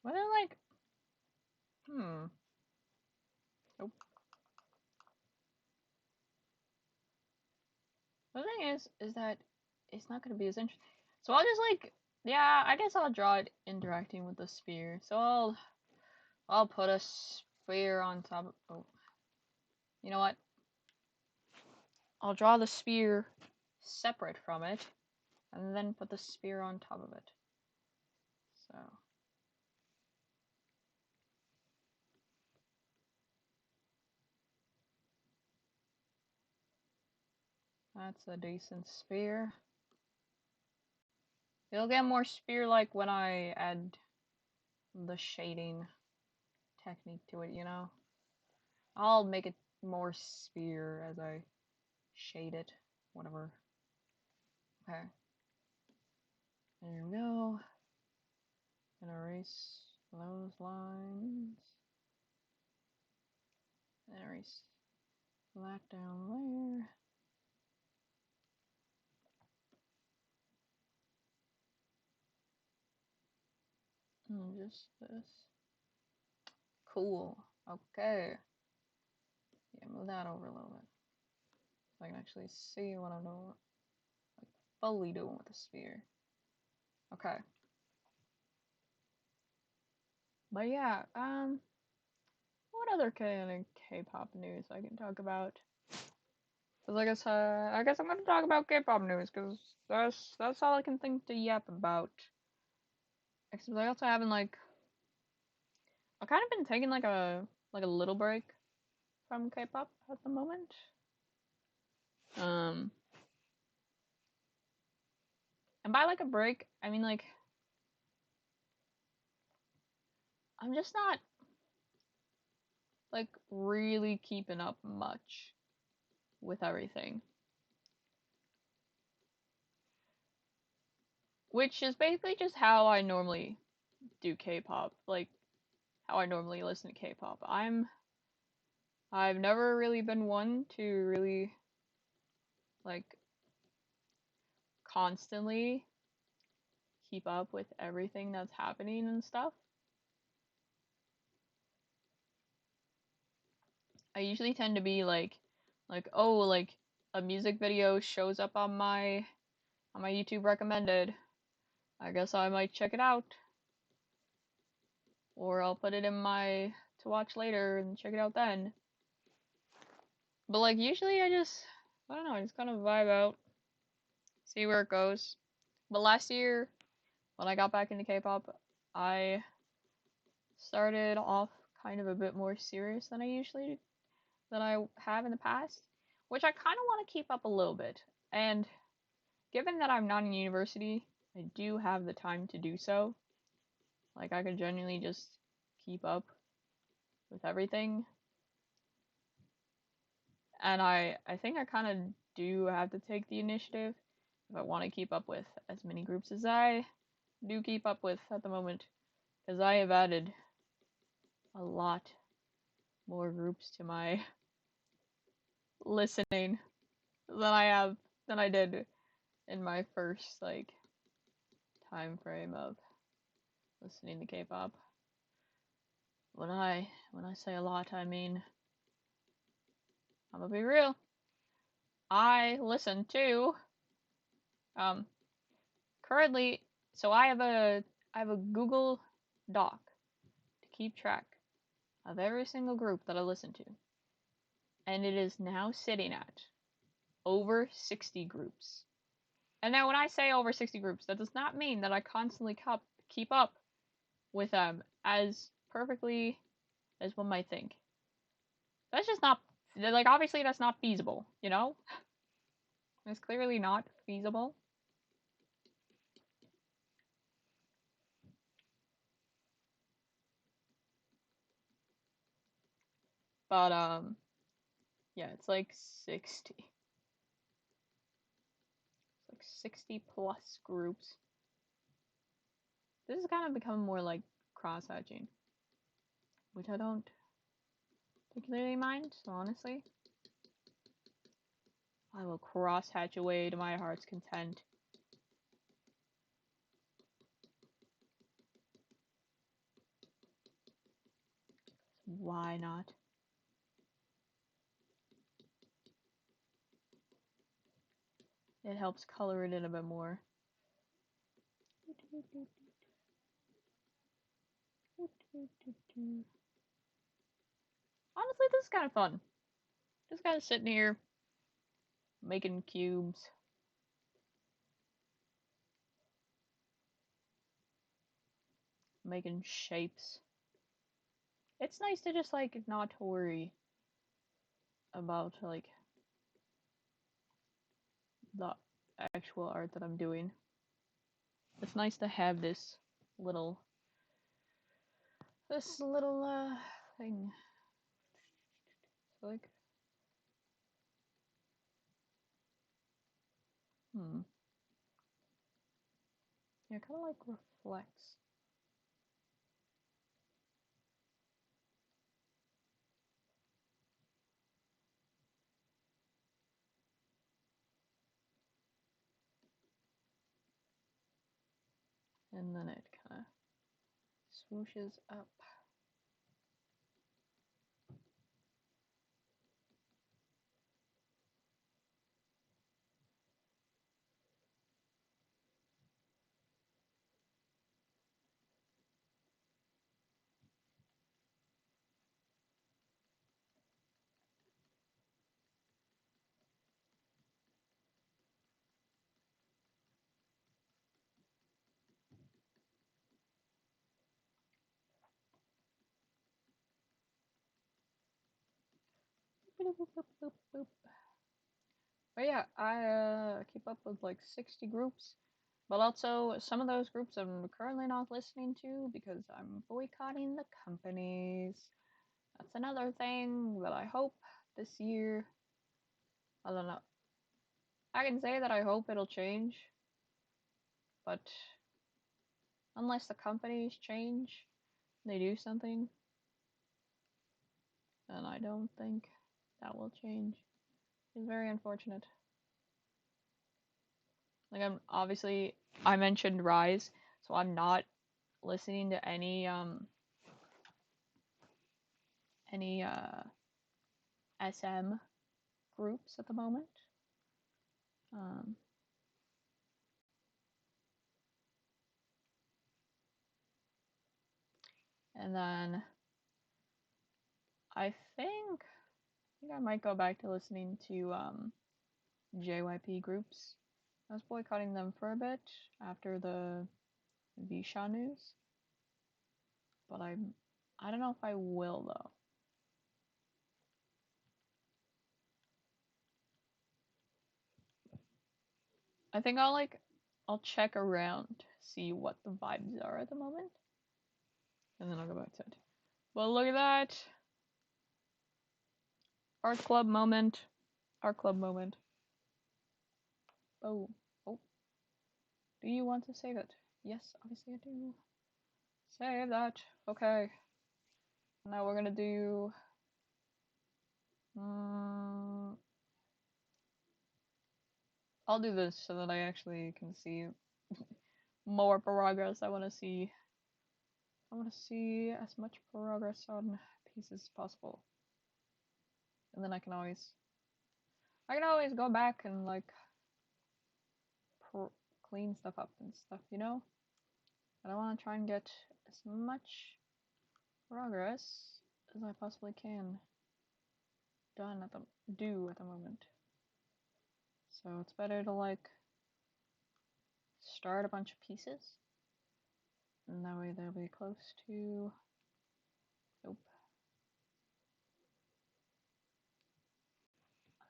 What are like Nope. The thing is that it's not gonna be as interesting. So I'll just like yeah, I guess I'll draw it interacting with the sphere. So I'll put a sphere on top of you know what? I'll draw the sphere separate from it and then put the sphere on top of it. So that's a decent sphere. It'll get more sphere-like when I add the shading technique to it, you know? I'll make it more sphere as I shade it, whatever. Okay. There we go. And erase those lines. And erase that down there. And just this. Cool. Okay. Yeah, move that over a little bit. So I can actually see what I'm doing. Like, fully doing with the sphere. Okay. But yeah, what other kind of K-pop news I can talk about? Cause I guess I'm gonna talk about K-pop news, cause that's all I can think to yap about. Except I also haven't like I've kind of been taking like a little break from K-pop at the moment. And by like a break, I mean like I'm just not like really keeping up much with everything. Which is basically just how I normally do K-pop, like how I normally listen to K-pop. I've never really been one to really like constantly keep up with everything that's happening and stuff. I usually tend to be like oh, like a music video shows up on my YouTube recommended. I guess I might check it out. Or I'll put it in my to watch later and check it out then. But like usually I don't know, I just kind of vibe out, see where it goes. But last year when I got back into K-pop, I started off kind of a bit more serious than I have in the past, which I kind of want to keep up a little bit. And given that I'm not in university, I do have the time to do so. Like I could genuinely just keep up with everything. And I think I kind of do have to take the initiative if I want to keep up with as many groups as I do keep up with at the moment, because I have added a lot more groups to my listening than I did in my first like time frame of listening to K-pop. When I say a lot, I mean I'm gonna be real. I listen to currently, so I have a Google Doc to keep track of every single group that I listen to, and it is now sitting at over 60 groups. And now when I say over 60 groups, that does not mean that I constantly keep up with them as perfectly as one might think. That's just not, like, obviously that's not feasible, you know? It's clearly not feasible. But, yeah, it's like 60. It's like 60 plus groups. This is kind of becoming more like cross-hatching, which I don't particularly mind, so honestly. I will cross-hatch away to my heart's content. Why not? It helps color it in a bit more. Honestly, this is kind of fun. Just kind of sitting here, making cubes. Making shapes. It's nice to just, like, not worry about, like, the actual art that I'm doing. It's nice to have this little thing. So, like, yeah, kind of like reflects. And then it kind of swooshes up. But yeah, I keep up with like 60 groups, but also some of those groups I'm currently not listening to because I'm boycotting the companies. That's another thing that I hope this year, I don't know. I can say that I hope it'll change, but unless the companies change, they do something, then I don't think that will change. It's very unfortunate. Like, I mentioned Rise, so I'm not listening to any SM groups at the moment. And then I think I might go back to listening to JYP groups. I was boycotting them for a bit after the Visha news, but I don't know if I will though. I think I'll check around, see what the vibes are at the moment, and then I'll go back to it. But look at that! Art club moment. Art club moment. Oh. Oh. Do you want to save it? Yes, obviously I do. Save that. Okay. Now we're gonna do... I'll do this so that I actually can see more progress. I want to see as much progress on pieces as possible. And then I can always go back and like clean stuff up and stuff, you know? And I want to try and get as much progress as I possibly can do at the moment. So it's better to like start a bunch of pieces, and that way they'll be close to. Nope.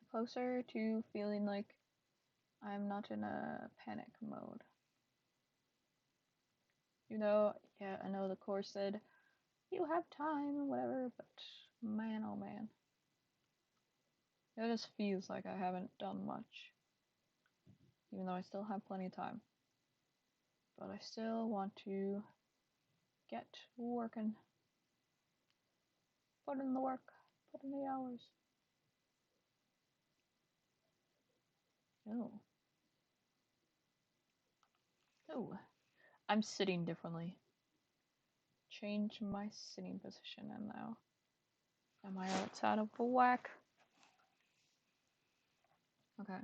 Closer to feeling like I'm not in a panic mode. You know, yeah, I know the course said you have time or whatever, but man, oh man. It just feels like I haven't done much. Even though I still have plenty of time. But I still want to get working. Put in the work. Put in the hours. Oh. Oh. I'm sitting differently. Change my sitting position and now. Am I outside of whack? Okay.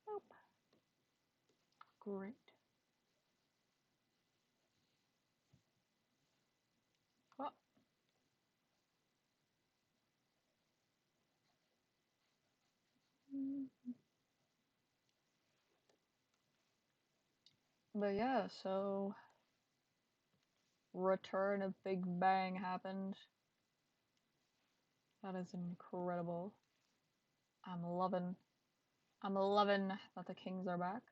Nope. Great. Oh. But yeah, so Return of Big Bang happened. That is incredible. I'm loving that the Kings are back.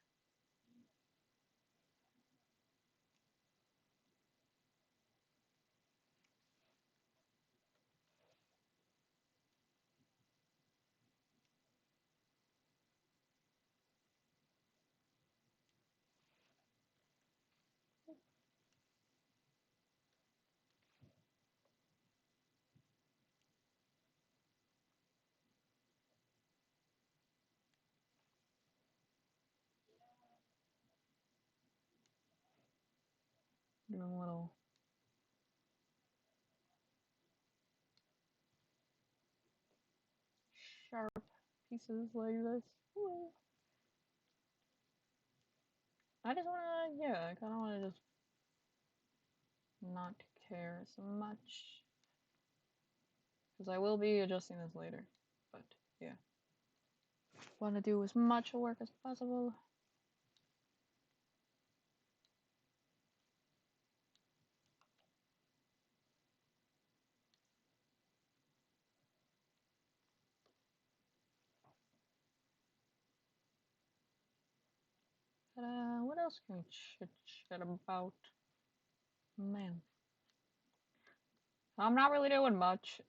Doing little sharp pieces like this. Ooh. I just wanna, yeah, I kinda wanna just not care so much. Because I will be adjusting this later. But, yeah. Wanna do as much work as possible. What else can we chit-chat about? Man. I'm not really doing much.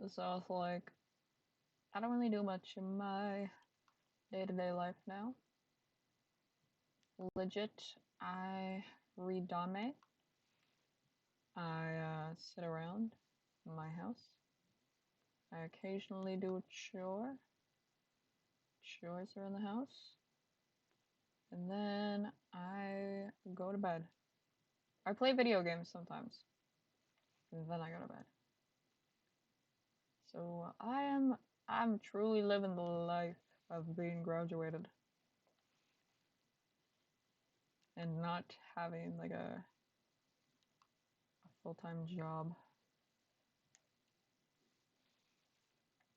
So it's like, I don't really do much in my day-to-day life now. Legit, I read Dame. I sit around my house. I occasionally do a chore. Chores around the house. And then I go to bed. I play video games sometimes. And then I go to bed. So I'm truly living the life of being graduated. And not having like a full-time job.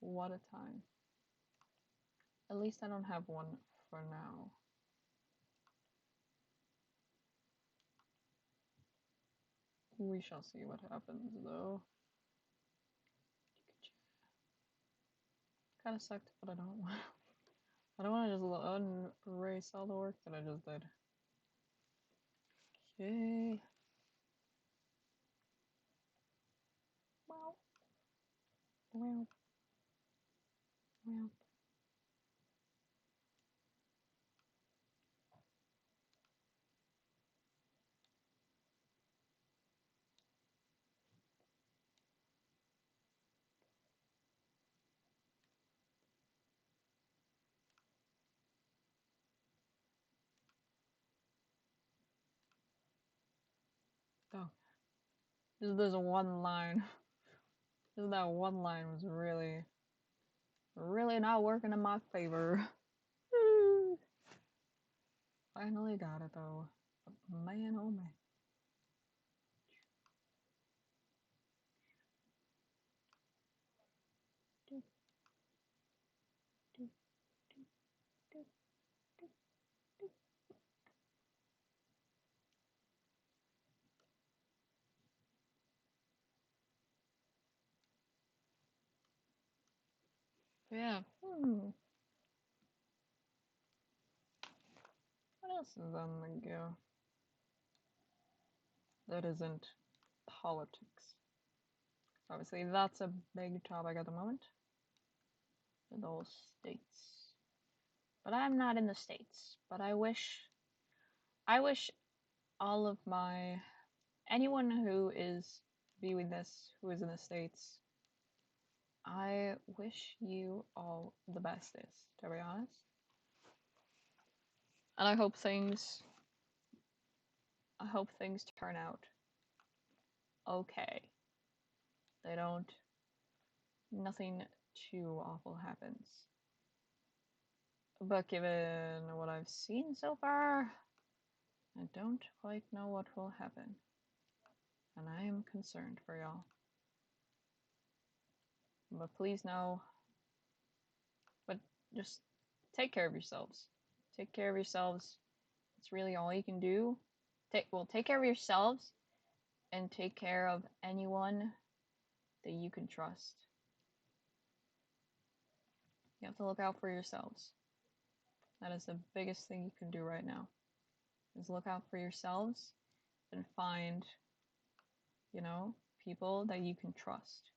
What a time. At least I don't have one for now. We shall see what happens though. Kinda sucked, but I don't want I don't want to just erase all the work that I just did. Okay. Well. Well. Well. Oh. There's one line. Just that one line was really not working in my favor. Finally got it though. Man, oh man. Yeah. What else is on the go? That isn't politics. Obviously, that's a big topic at the moment. In those states. But I'm not in the states. But I wish all of anyone who is viewing this who is in the states, I wish you all the bestest, to be honest. And I hope things turn out okay. Nothing too awful happens. But given what I've seen so far, I don't quite know what will happen. And I am concerned for y'all. But please know, but just take care of yourselves. Take care of yourselves. It's really all you can do. Take care of yourselves and take care of anyone that you can trust. You have to look out for yourselves. That is the biggest thing you can do right now. Is look out for yourselves and find, people that you can trust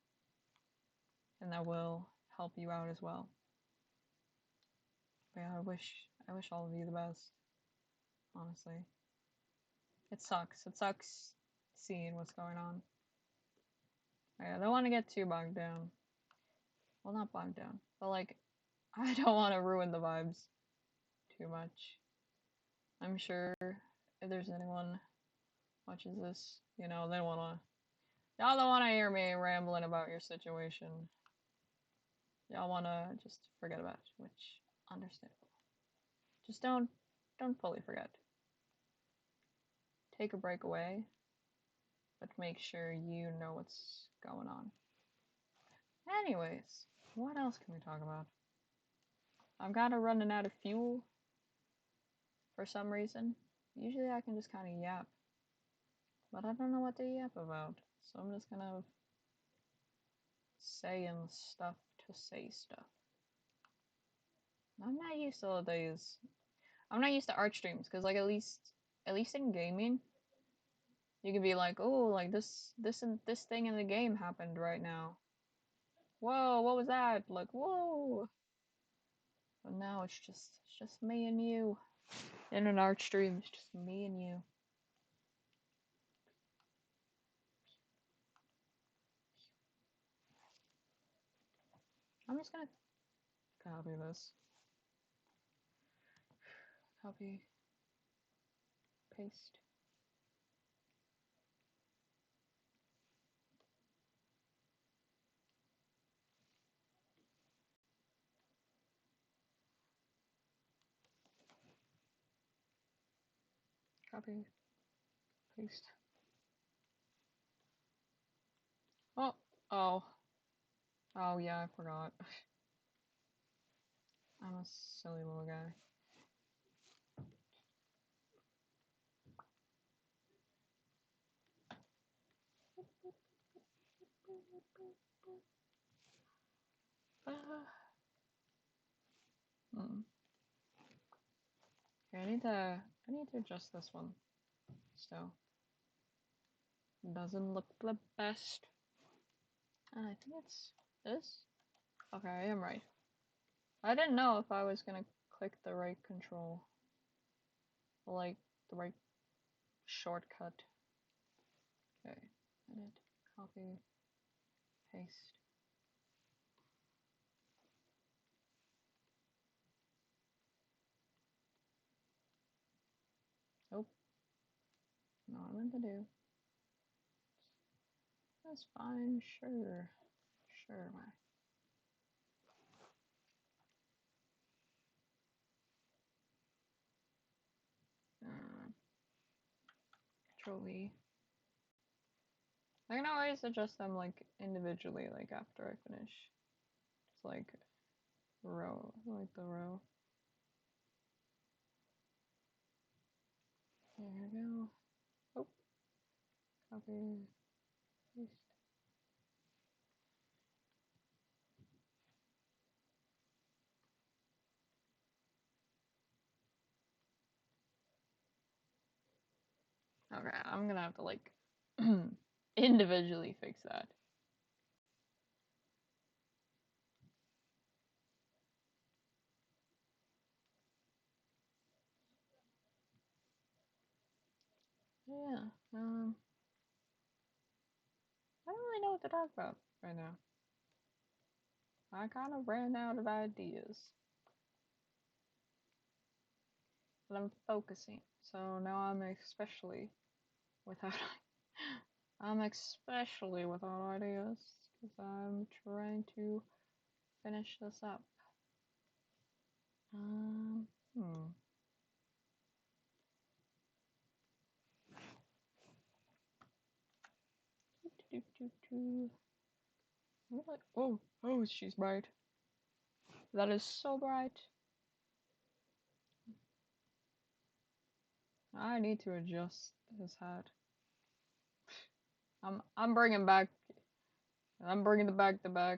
and that will help you out as well. But yeah, I wish all of you the best. Honestly. It sucks. It sucks seeing what's going on. I don't want to get too bogged down. Well, not bogged down, but like, I don't want to ruin the vibes too much. I'm sure if there's anyone watches this, they y'all don't wanna hear me rambling about your situation. Y'all wanna just forget about it, which understandable. Just don't fully forget. Take a break away, but make sure you know what's going on. Anyways, what else can we talk about? I'm kinda running out of fuel for some reason. Usually I can just kinda yap. But I don't know what to yap about. So I'm just kind of saying stuff to say stuff. I'm not used to all these. I'm not used to art streams because, like, at least in gaming, you can be like, oh, like this thing in the game happened right now. Whoa, what was that? Like, whoa. But now it's just me and you in an art stream. It's just me and you. I'm just gonna copy this. Copy. Paste. Copy. Paste. Oh. Oh. Oh yeah, I forgot. I'm a silly little guy. Okay, I need to adjust this one. So doesn't look the best. And I think it's this. Okay, I am right. I didn't know if I was gonna click the right control. Like the right shortcut. Okay, edit, copy, paste. Nope. Not what I meant to do. That's fine, sure. Sure, why? Control V. I can always adjust them like individually, like after I finish. Just like row, like the row. There we go. Oh, copy, paste. I'm gonna have to like individually fix that. Yeah. I don't really know what to talk about right now. I kind of ran out of ideas. But I'm focusing. So now I'm especially without ideas because I'm trying to finish this up. Hmm. Oh, oh, she's bright. That is so bright. I need to adjust his hat. I'm bringing back. I'm bringing the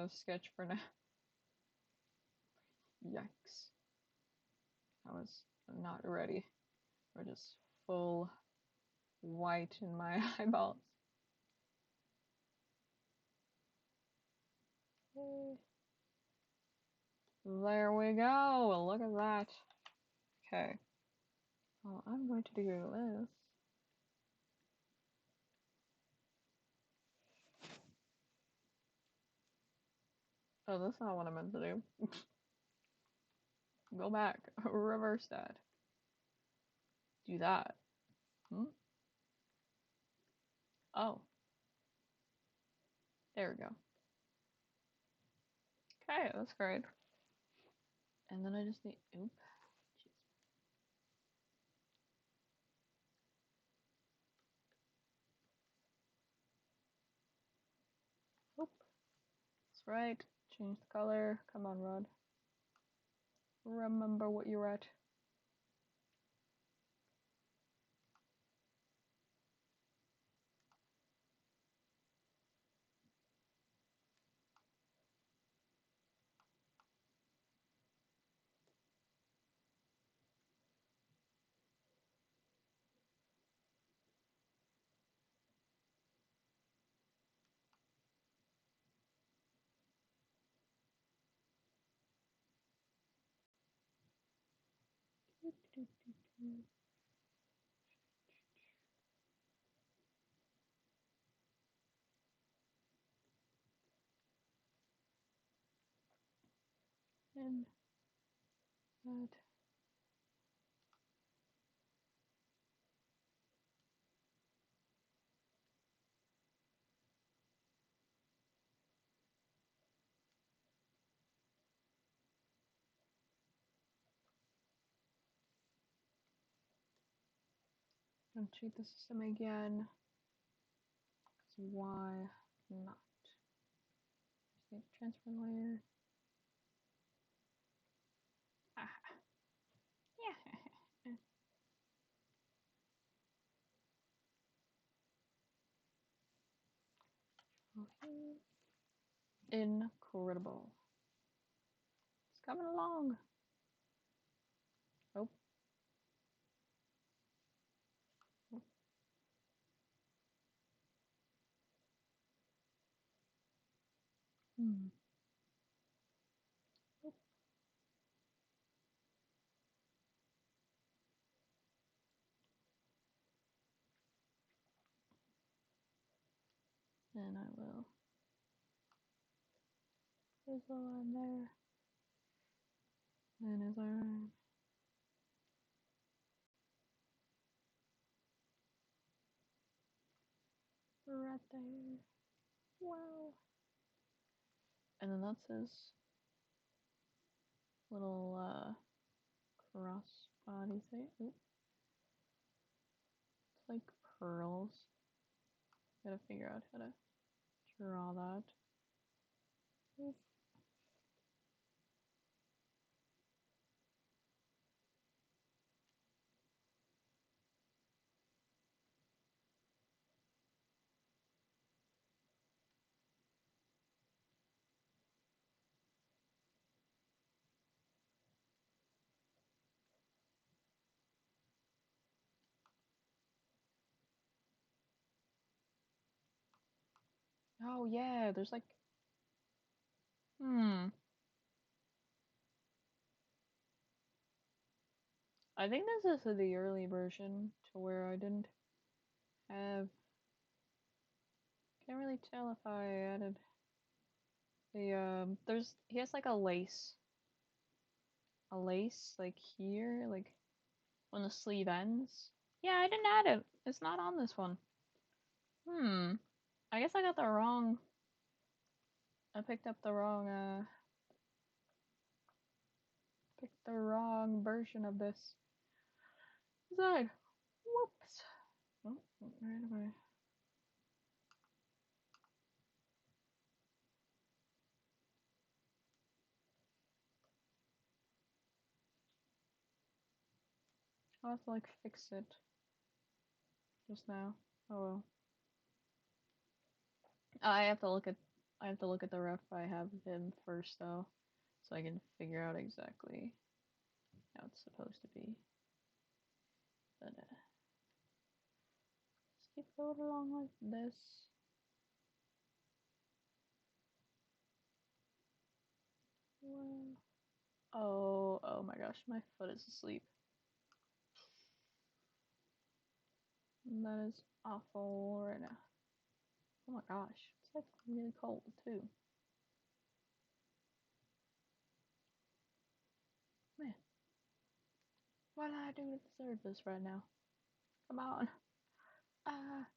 sketch for now. Yikes! I was not ready. We're just full white in my eyeballs. There we go. Look at that. Okay. Well, I'm going to do this. Oh, that's not what I meant to do. Go back. Reverse that. Do that. Hmm? Oh. There we go. Okay, that's great. And then I just need. Oop. Jeez. Oop. That's right. Change the color. Come on, Rod. Remember what you're at. And that. Don't cheat the system again. Because why not? Just need to transfer layer. Ah. Yeah. Okay. Incredible. It's coming along. Oh. Oh. Hmm. Oh. And I will fizzle on there. And his arm. Right there. Wow. And then that's his little cross body thing. Oop. It's like pearls. Gotta figure out how to draw that. Oop. Oh yeah, there's like hmm. I think this is the early version to where I didn't have. Can't really tell if I added the There's he has like a lace like here, like when the sleeve ends. Yeah, I didn't add it. It's not on this one. Hmm. I guess I got the wrong. I picked up the wrong. Picked the wrong version of this. Design. Whoops. Oh, where am I? I'll have to like fix it just now. Oh well. I have to look at. I have to look at the ref I have him first though, so I can figure out exactly how it's supposed to be. But let's keep going along like this. Well, oh my gosh, my foot is asleep. That is awful right now. Oh my gosh, it's like really cold too. Man, what did I do to deserve this right now? Come on. Ah.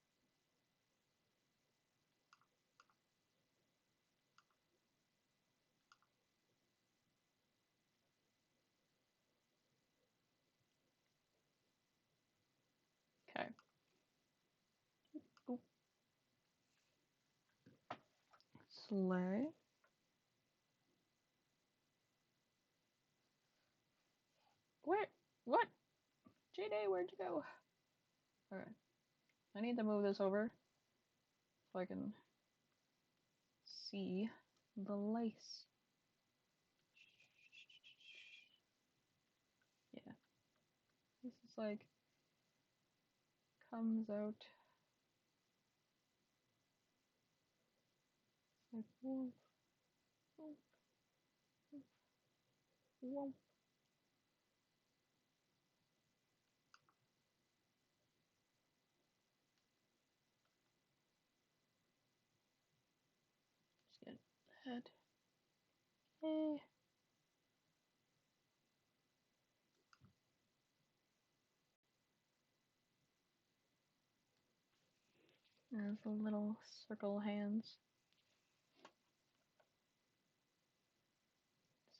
Okay. Oop. Slay. Where? What? GD, where'd you go? Okay. I need to move this over so I can see the lace. Yeah. This is like comes out. It's like whoop, whoop, whoop, whoop. Just get the head. Hey. There's the little circle hands.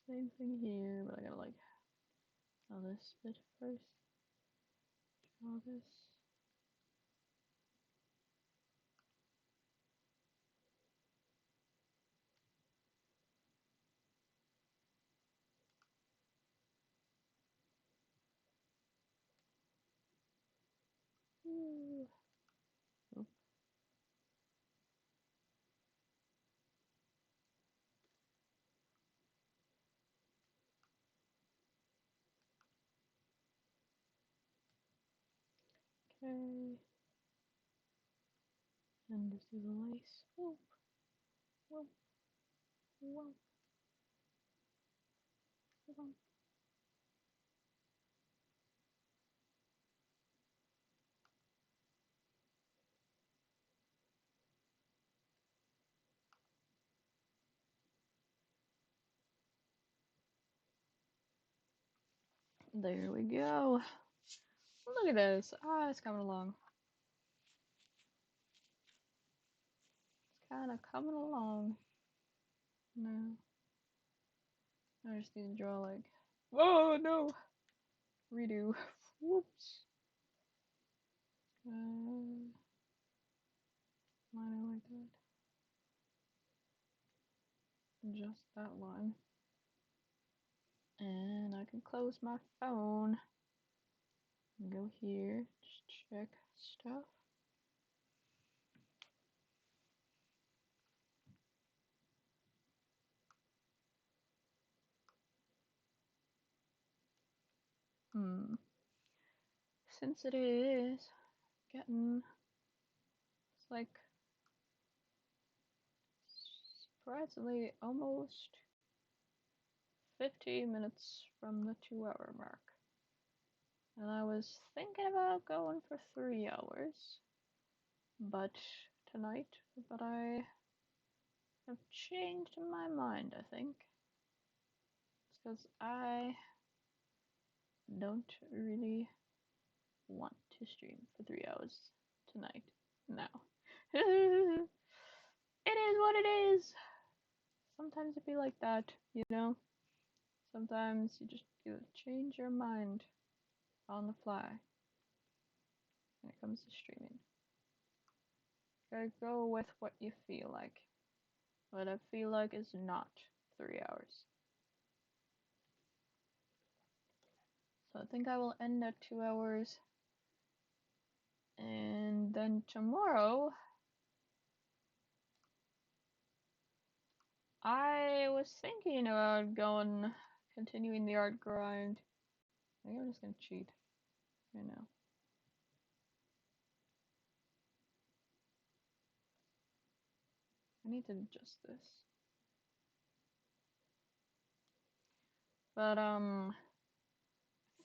Same thing here, but I gotta like draw this bit first. Draw this. Ooh. Oop. Okay. And just do the lace. Whoop, whoop, whoop, whoop. There we go. Look at this. Ah, it's coming along. It's kind of coming along. No. I just need to draw like. Whoa, no! Redo. Whoops. Line like that. Just that line. And I can close my phone. And go here. Just check stuff. Since it is getting. It's like surprisingly almost 15 minutes from the 2-hour mark. And I was thinking about going for 3 hours, but tonight, but I have changed my mind, I think. It's because I don't really want to stream for 3 hours tonight. Now. It is what it is. Sometimes it be like that, you know? Sometimes you just gotta change your mind on the fly when it comes to streaming. Gotta go with what you feel like. What I feel like is not 3 hours. So I think I will end at 2 hours. And then tomorrow, I was thinking about continuing the art grind. I think I'm just gonna cheat right now. I need to adjust this. But I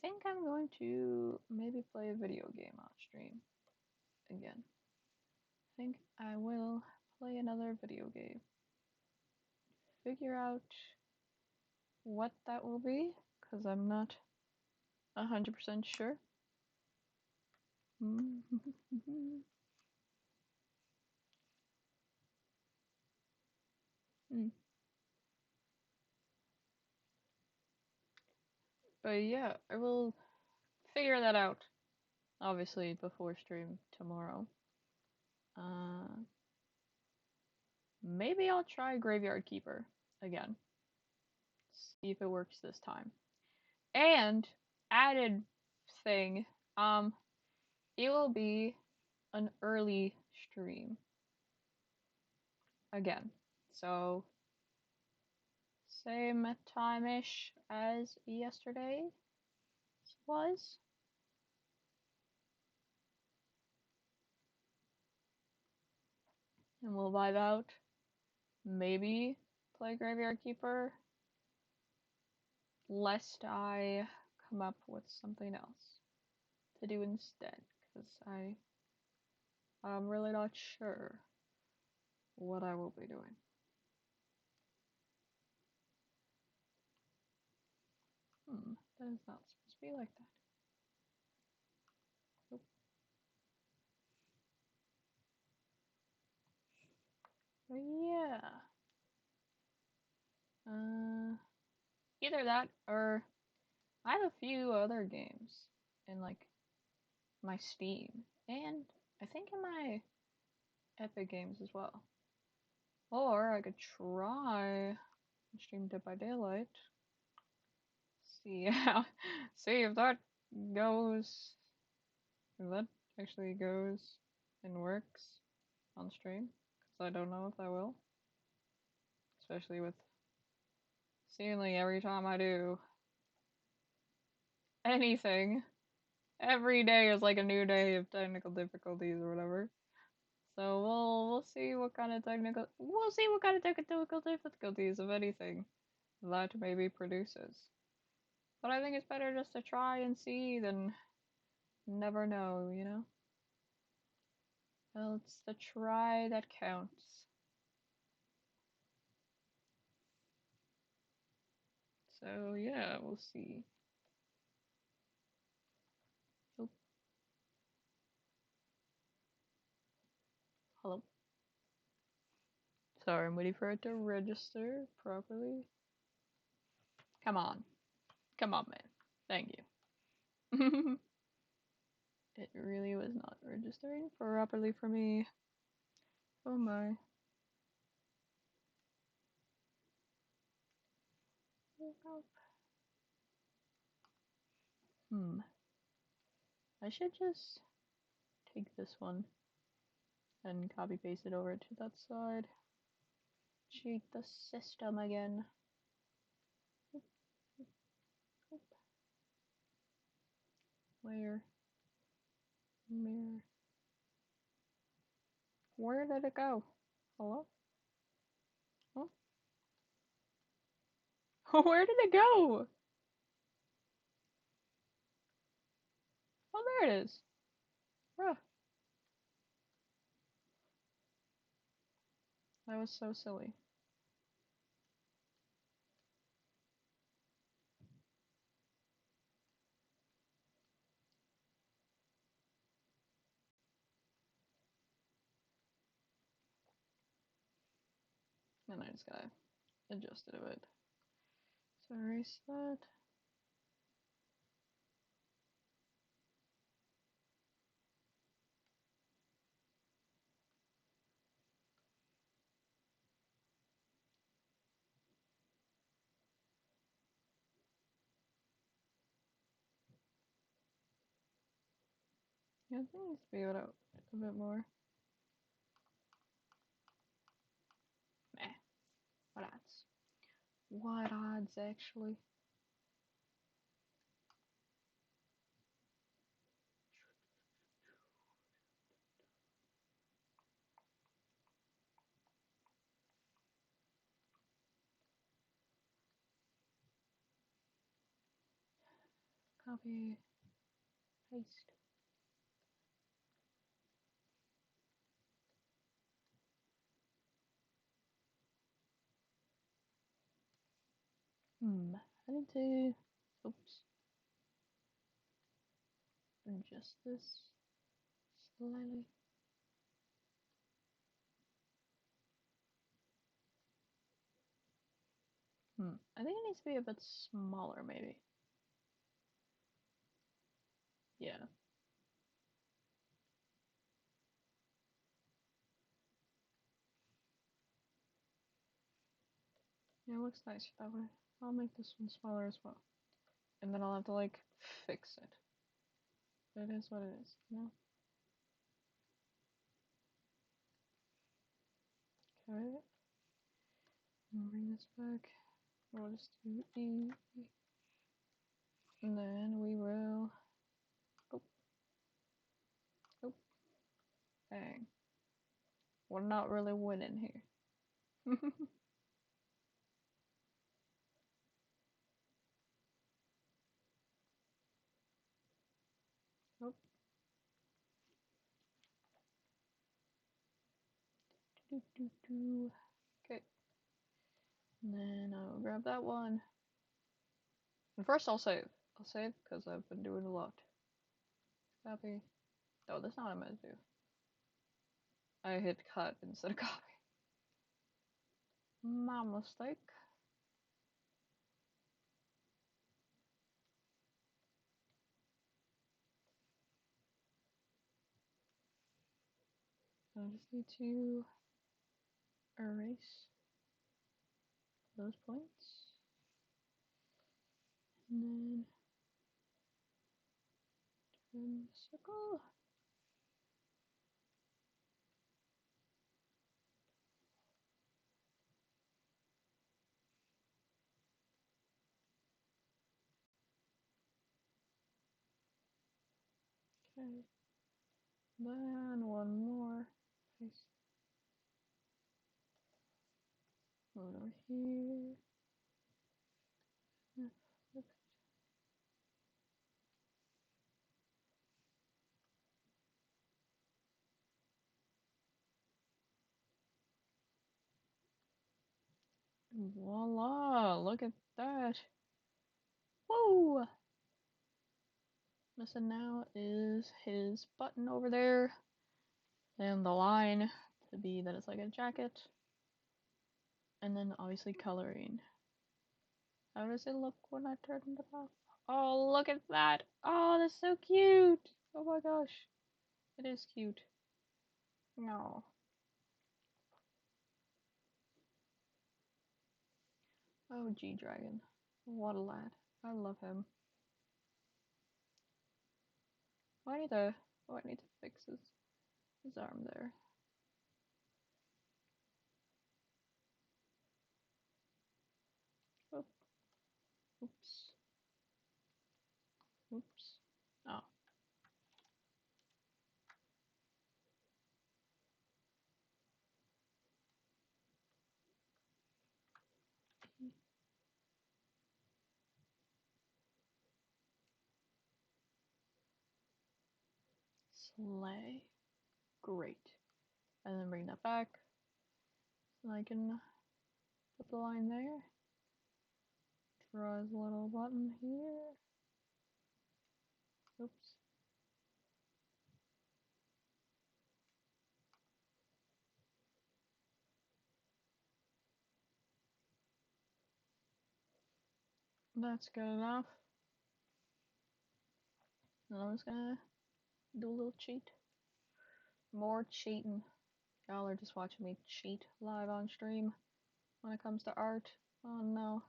think I'm going to maybe play a video game on stream again. I think I will play another video game. Figure out what that will be, because I'm not 100% sure. But yeah, I will figure that out, obviously, before stream tomorrow. Maybe I'll try Graveyard Keeper again. See if it works this time. And, added thing, it will be an early stream. Again. So, same time-ish as yesterday was. And we'll vibe out. Maybe play Graveyard Keeper. Lest I come up with something else to do instead. Because I'm really not sure what I will be doing. That is not supposed to be like that. Nope. But yeah. Either that or I have a few other games in like my Steam and I think in my Epic Games as well. Or I could try stream Dead by Daylight. See how see if that goes. If that actually goes and works on stream. Because I don't know if that will. Especially with seemingly every time I do anything, every day is like a new day of technical difficulties or whatever. So we'll see what kind of technical difficulties, if anything, that maybe produces. But I think it's better just to try and see than never know, you know? Well, it's the try that counts. So yeah, we'll see. Oh. Hello. Sorry, I'm waiting for it to register properly. Come on. Come on, man. Thank you. It really was not registering properly for me. Oh my. I should just take this one and copy paste it over to that side. Cheat the system again. Where? Mirror. Where did it go? Hello? Oh, Where did it go? Oh, there it is. Bruh, that was so silly. And I just gotta adjust it a bit. So erase that. Yeah, I think it needs to be it out a bit more. Meh. What odds? What odds, actually? Copy, paste. I need to, oops, adjust this slightly. I think it needs to be a bit smaller, maybe. Yeah. Yeah, it looks nice that way. I'll make this one smaller as well. And then I'll have to, like, fix it. But it is what it is, you know? Okay. I'll bring this back. We'll just do E. And then we will. Oh, oh, dang. We're not really winning here. Oh, do. Okay. And then I'll grab that one. And first I'll save. I'll save because I've been doing a lot. Copy. Oh, that's not what I meant to do. I hit cut instead of copy. My mistake. I just need to erase those points. And then turn the circle. Okay. Then one more. Paste. Move over here. Flip. Voila! Look at that. Whoa! Missing now is his button over there. And the line to be that it's like a jacket. And then obviously coloring. How does it look when I turn it off? Oh, look at that! Oh, that's so cute! Oh my gosh. It is cute. No. Oh, GDragon. What a lad. I love him. Oh, I need to fix his arm there. Oh, oops. Oops. Oh. Slay. Great. And then bring that back. And I can put the line there. Draw his little button here. Oops. That's good enough. And I'm just gonna do a little cheat. More cheating. Y'all are just watching me cheat live on stream when it comes to art. Oh no.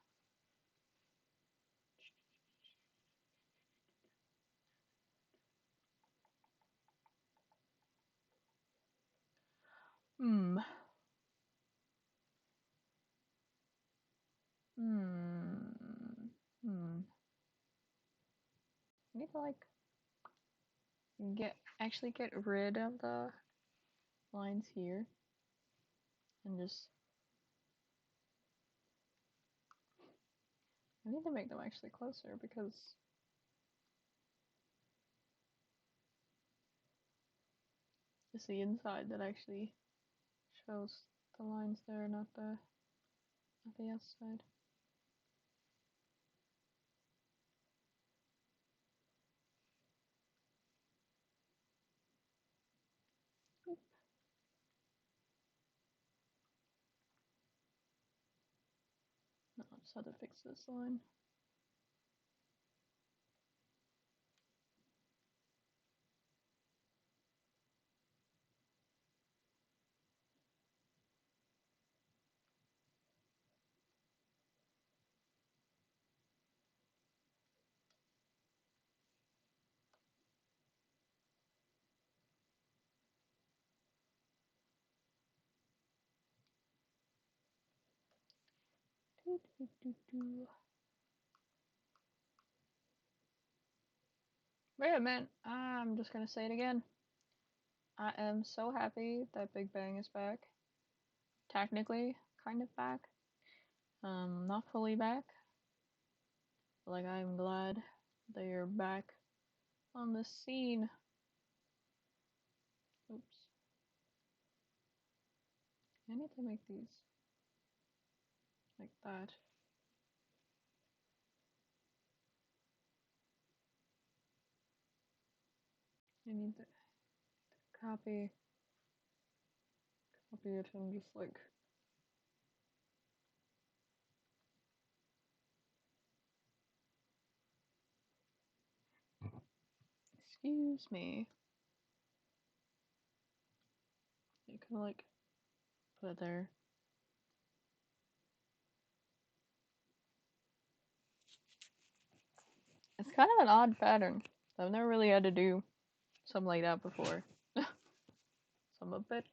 Hmm. Hmm. Hmm. I need to like actually get rid of the lines here and just I need to make them actually closer because it's the inside that actually shows the lines there, not the outside. Oop. No, I just had to fix this line. Wait a minute, I'm just gonna say it again. I am so happy that Big Bang is back. Technically, kind of back. Not fully back. Like, I'm glad they are back on the scene. Oops. I need to make these like that. I need to copy it and just like excuse me. You can like put it there. It's kind of an odd pattern. I've never really had to do something like that before. So I'm a bit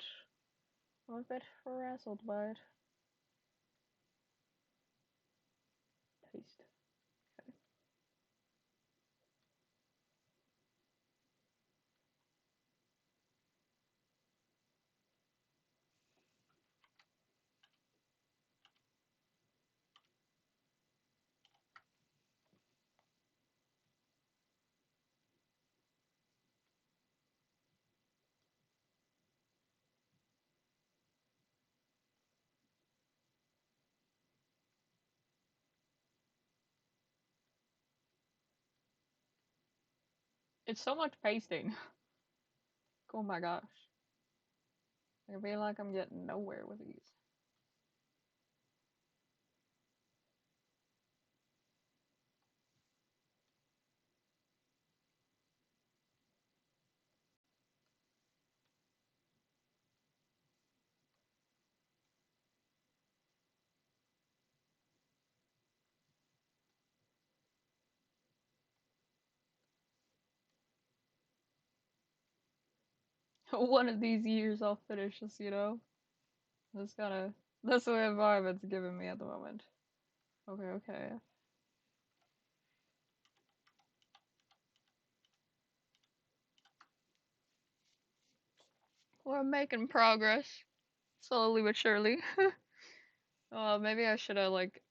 frazzled by it. Paste. Okay. It's so much pasting. Oh my gosh. I feel like I'm getting nowhere with these. One of these years I'll finish this, you know? That's gotta. That's the vibe it's giving me at the moment. Okay, okay. We're making progress. Slowly but surely. Maybe I should have, like,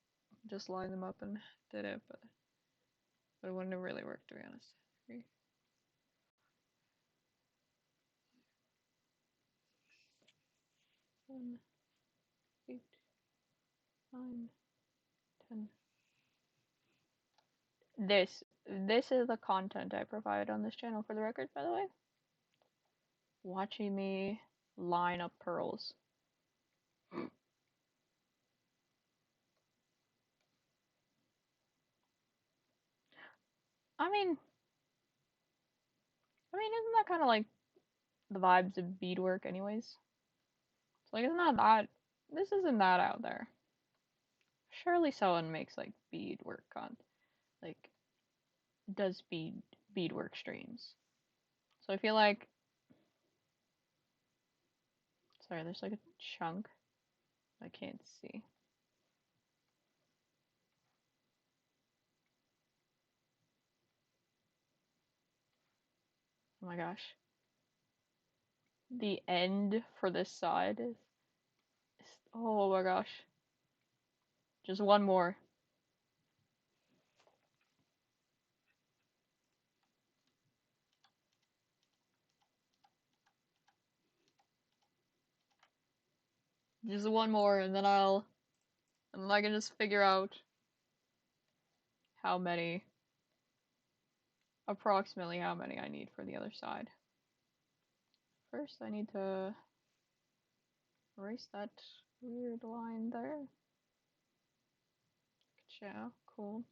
just lined them up and did it, but it wouldn't have really worked, to be honest. 7, 8, 9, 10. This is the content I provide on this channel, for the record, by the way. Watching me line up pearls. I mean, isn't that kind of like the vibes of beadwork, anyways? It's like, it's not that. This isn't that out there. Surely someone makes like beadwork like does beadwork streams. So I feel like, sorry, there's like a chunk I can't see. Oh my gosh. The end for this side is oh my gosh. Just one more. Just one more, and then I can just figure out approximately how many I need for the other side. First, I need to erase that weird line there. Yeah, cool.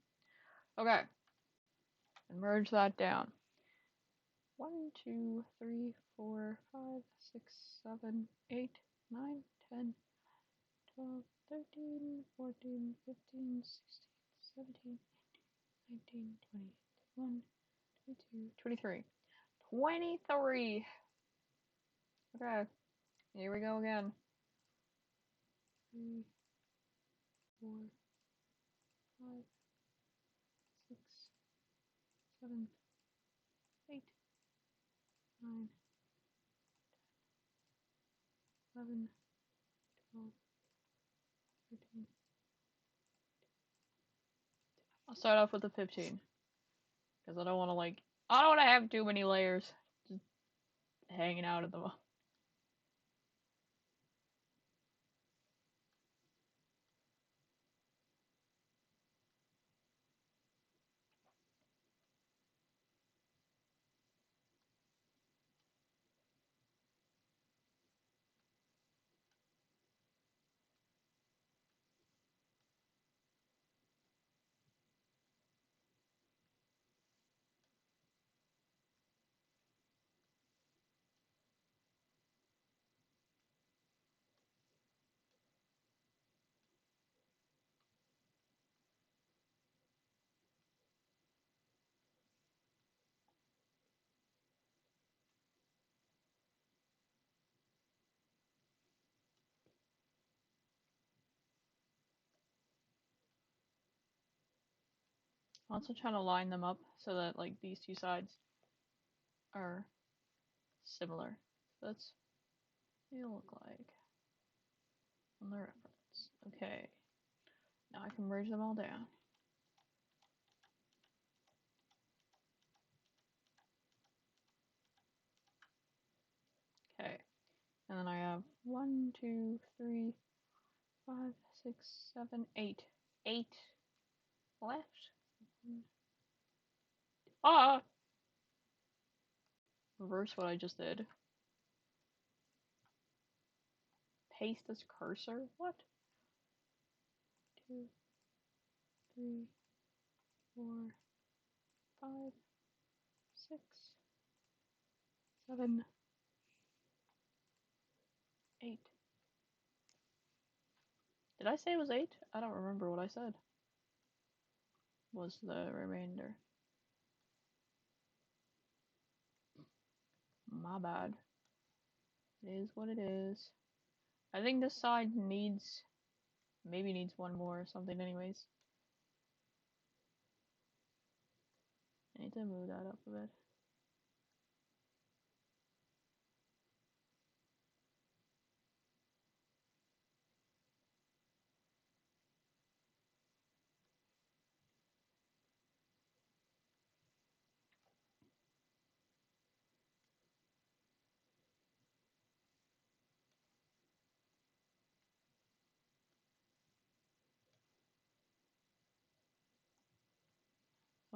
Okay, and merge that down. 1, 2, 3, 4, 5, 6, 7, 8, 9, 10, 12, 13, 14, 15, 16, 17, 19, 20, 21, 22, 23. 23! Okay, here we go again. 3, 4, 5, 6, 7, 8, 9, 11, 12, 13. I'll start off with the 15. Because I don't want to have too many layers just hanging out at the moment. I'm also trying to line them up so that like these two sides are similar. So that's what it'll look like on the reference. Okay. Now I can merge them all down. Okay. And then I have 1, 2, 3, 5, 6, 7, 8. 8 left. Ah! Reverse what I just did. Paste this cursor? What? 2, 3, 4, 5, 6, 7, 8. Did I say it was 8? I don't remember what I said. Was the remainder. My bad. It is what it is. I think this side maybe needs one more or something anyways. I need to move that up a bit.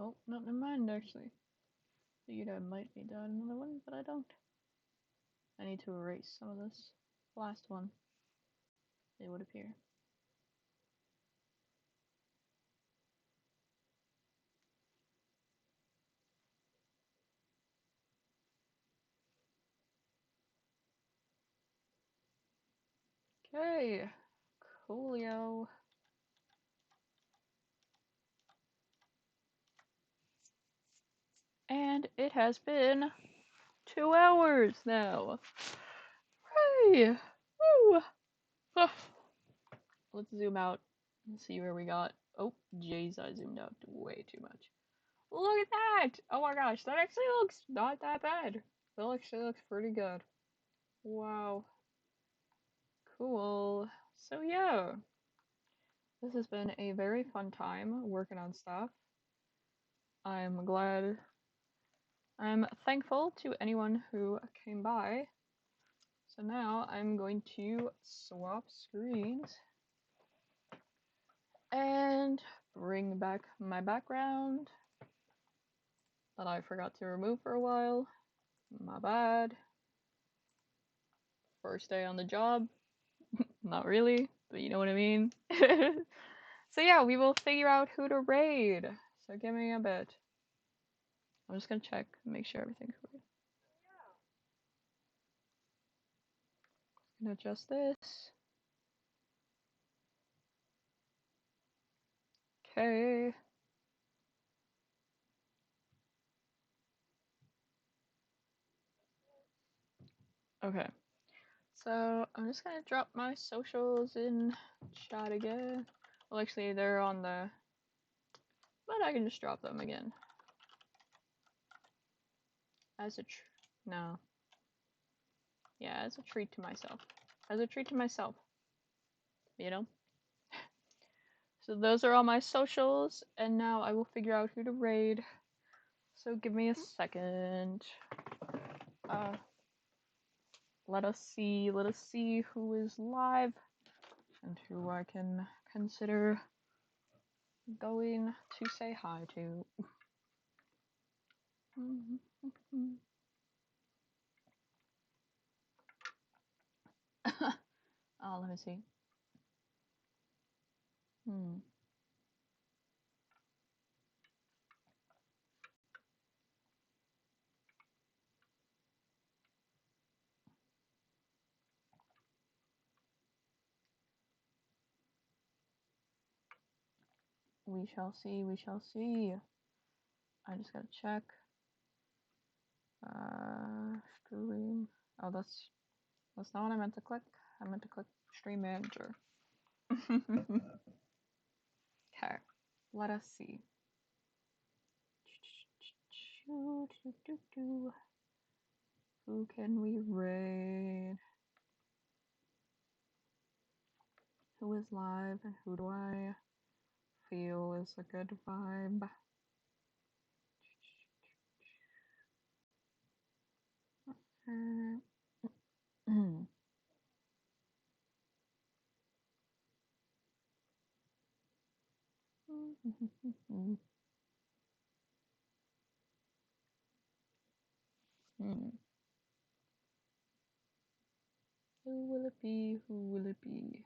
Oh, no, never mind, actually. Figured I might need to add another one, but I don't. I need to erase some of this. Last one, it would appear. Okay, coolio. And it has been 2 hours now. Hooray! Woo! Let's zoom out and see where we got. Oh, jeez, I zoomed out way too much. Look at that! Oh my gosh, that actually looks not that bad. That actually looks pretty good. Wow. Cool. So yeah, this has been a very fun time working on stuff. I'm glad. I'm thankful to anyone who came by. So now I'm going to swap screens and bring back my background that I forgot to remove for a while. My bad. First day on the job. Not really, but you know what I mean. So yeah, we will figure out who to raid. So give me a bit. I'm just gonna check, make sure everything's good. Gonna adjust this. Okay. Okay. So I'm just gonna drop my socials in chat again. Well, actually, they're on the, but I can just drop them again. As a no. Yeah, as a treat to myself. As a treat to myself. You know? So those are all my socials, and now I will figure out who to raid. So give me a second. Let us see who is live and who I can consider going to say hi to. Oh, let me see. We shall see, we shall see. I just gotta check. Stream. Oh, that's not what I meant to click. I meant to click Stream Manager. Okay, let us see. Who can we raid? Who is live and who do I feel is a good vibe? Who will it be? Who will it be?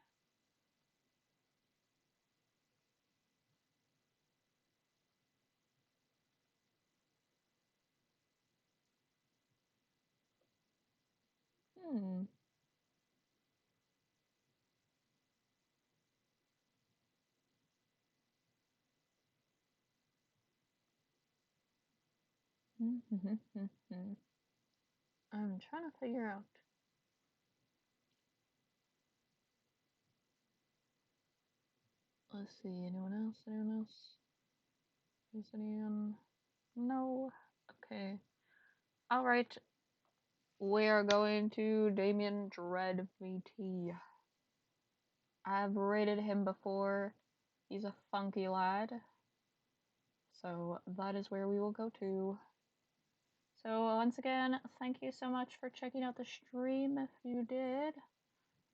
I'm trying to figure out. Let's see, anyone else? Anyone else? Is anyone? No? Okay. Alright. We are going to Damien Dread VT. I've rated him before. He's a funky lad. So that is where we will go to. So once again, thank you so much for checking out the stream if you did.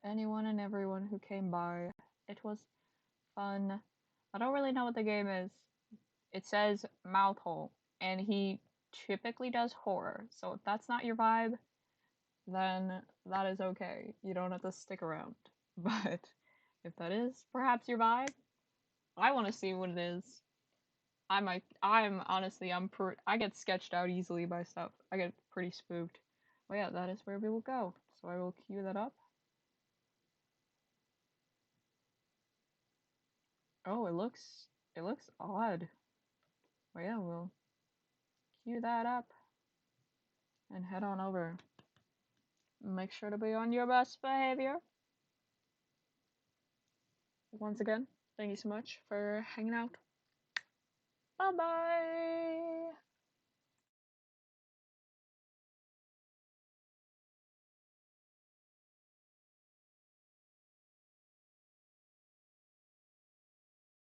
Anyone and everyone who came by. It was fun. I don't really know what the game is. It says mouth hole, and he typically does horror. So if that's not your vibe, then that is okay. You don't have to stick around. But if that is perhaps your vibe, I want to see what it is. I'm honestly, I get sketched out easily by stuff. I get pretty spooked. Well, yeah, that is where we will go. So I will cue that up. Oh, it looks odd. Well, yeah, we'll cue that up and head on over. Make sure to be on your best behavior. Once again, thank you so much for hanging out. Bye bye.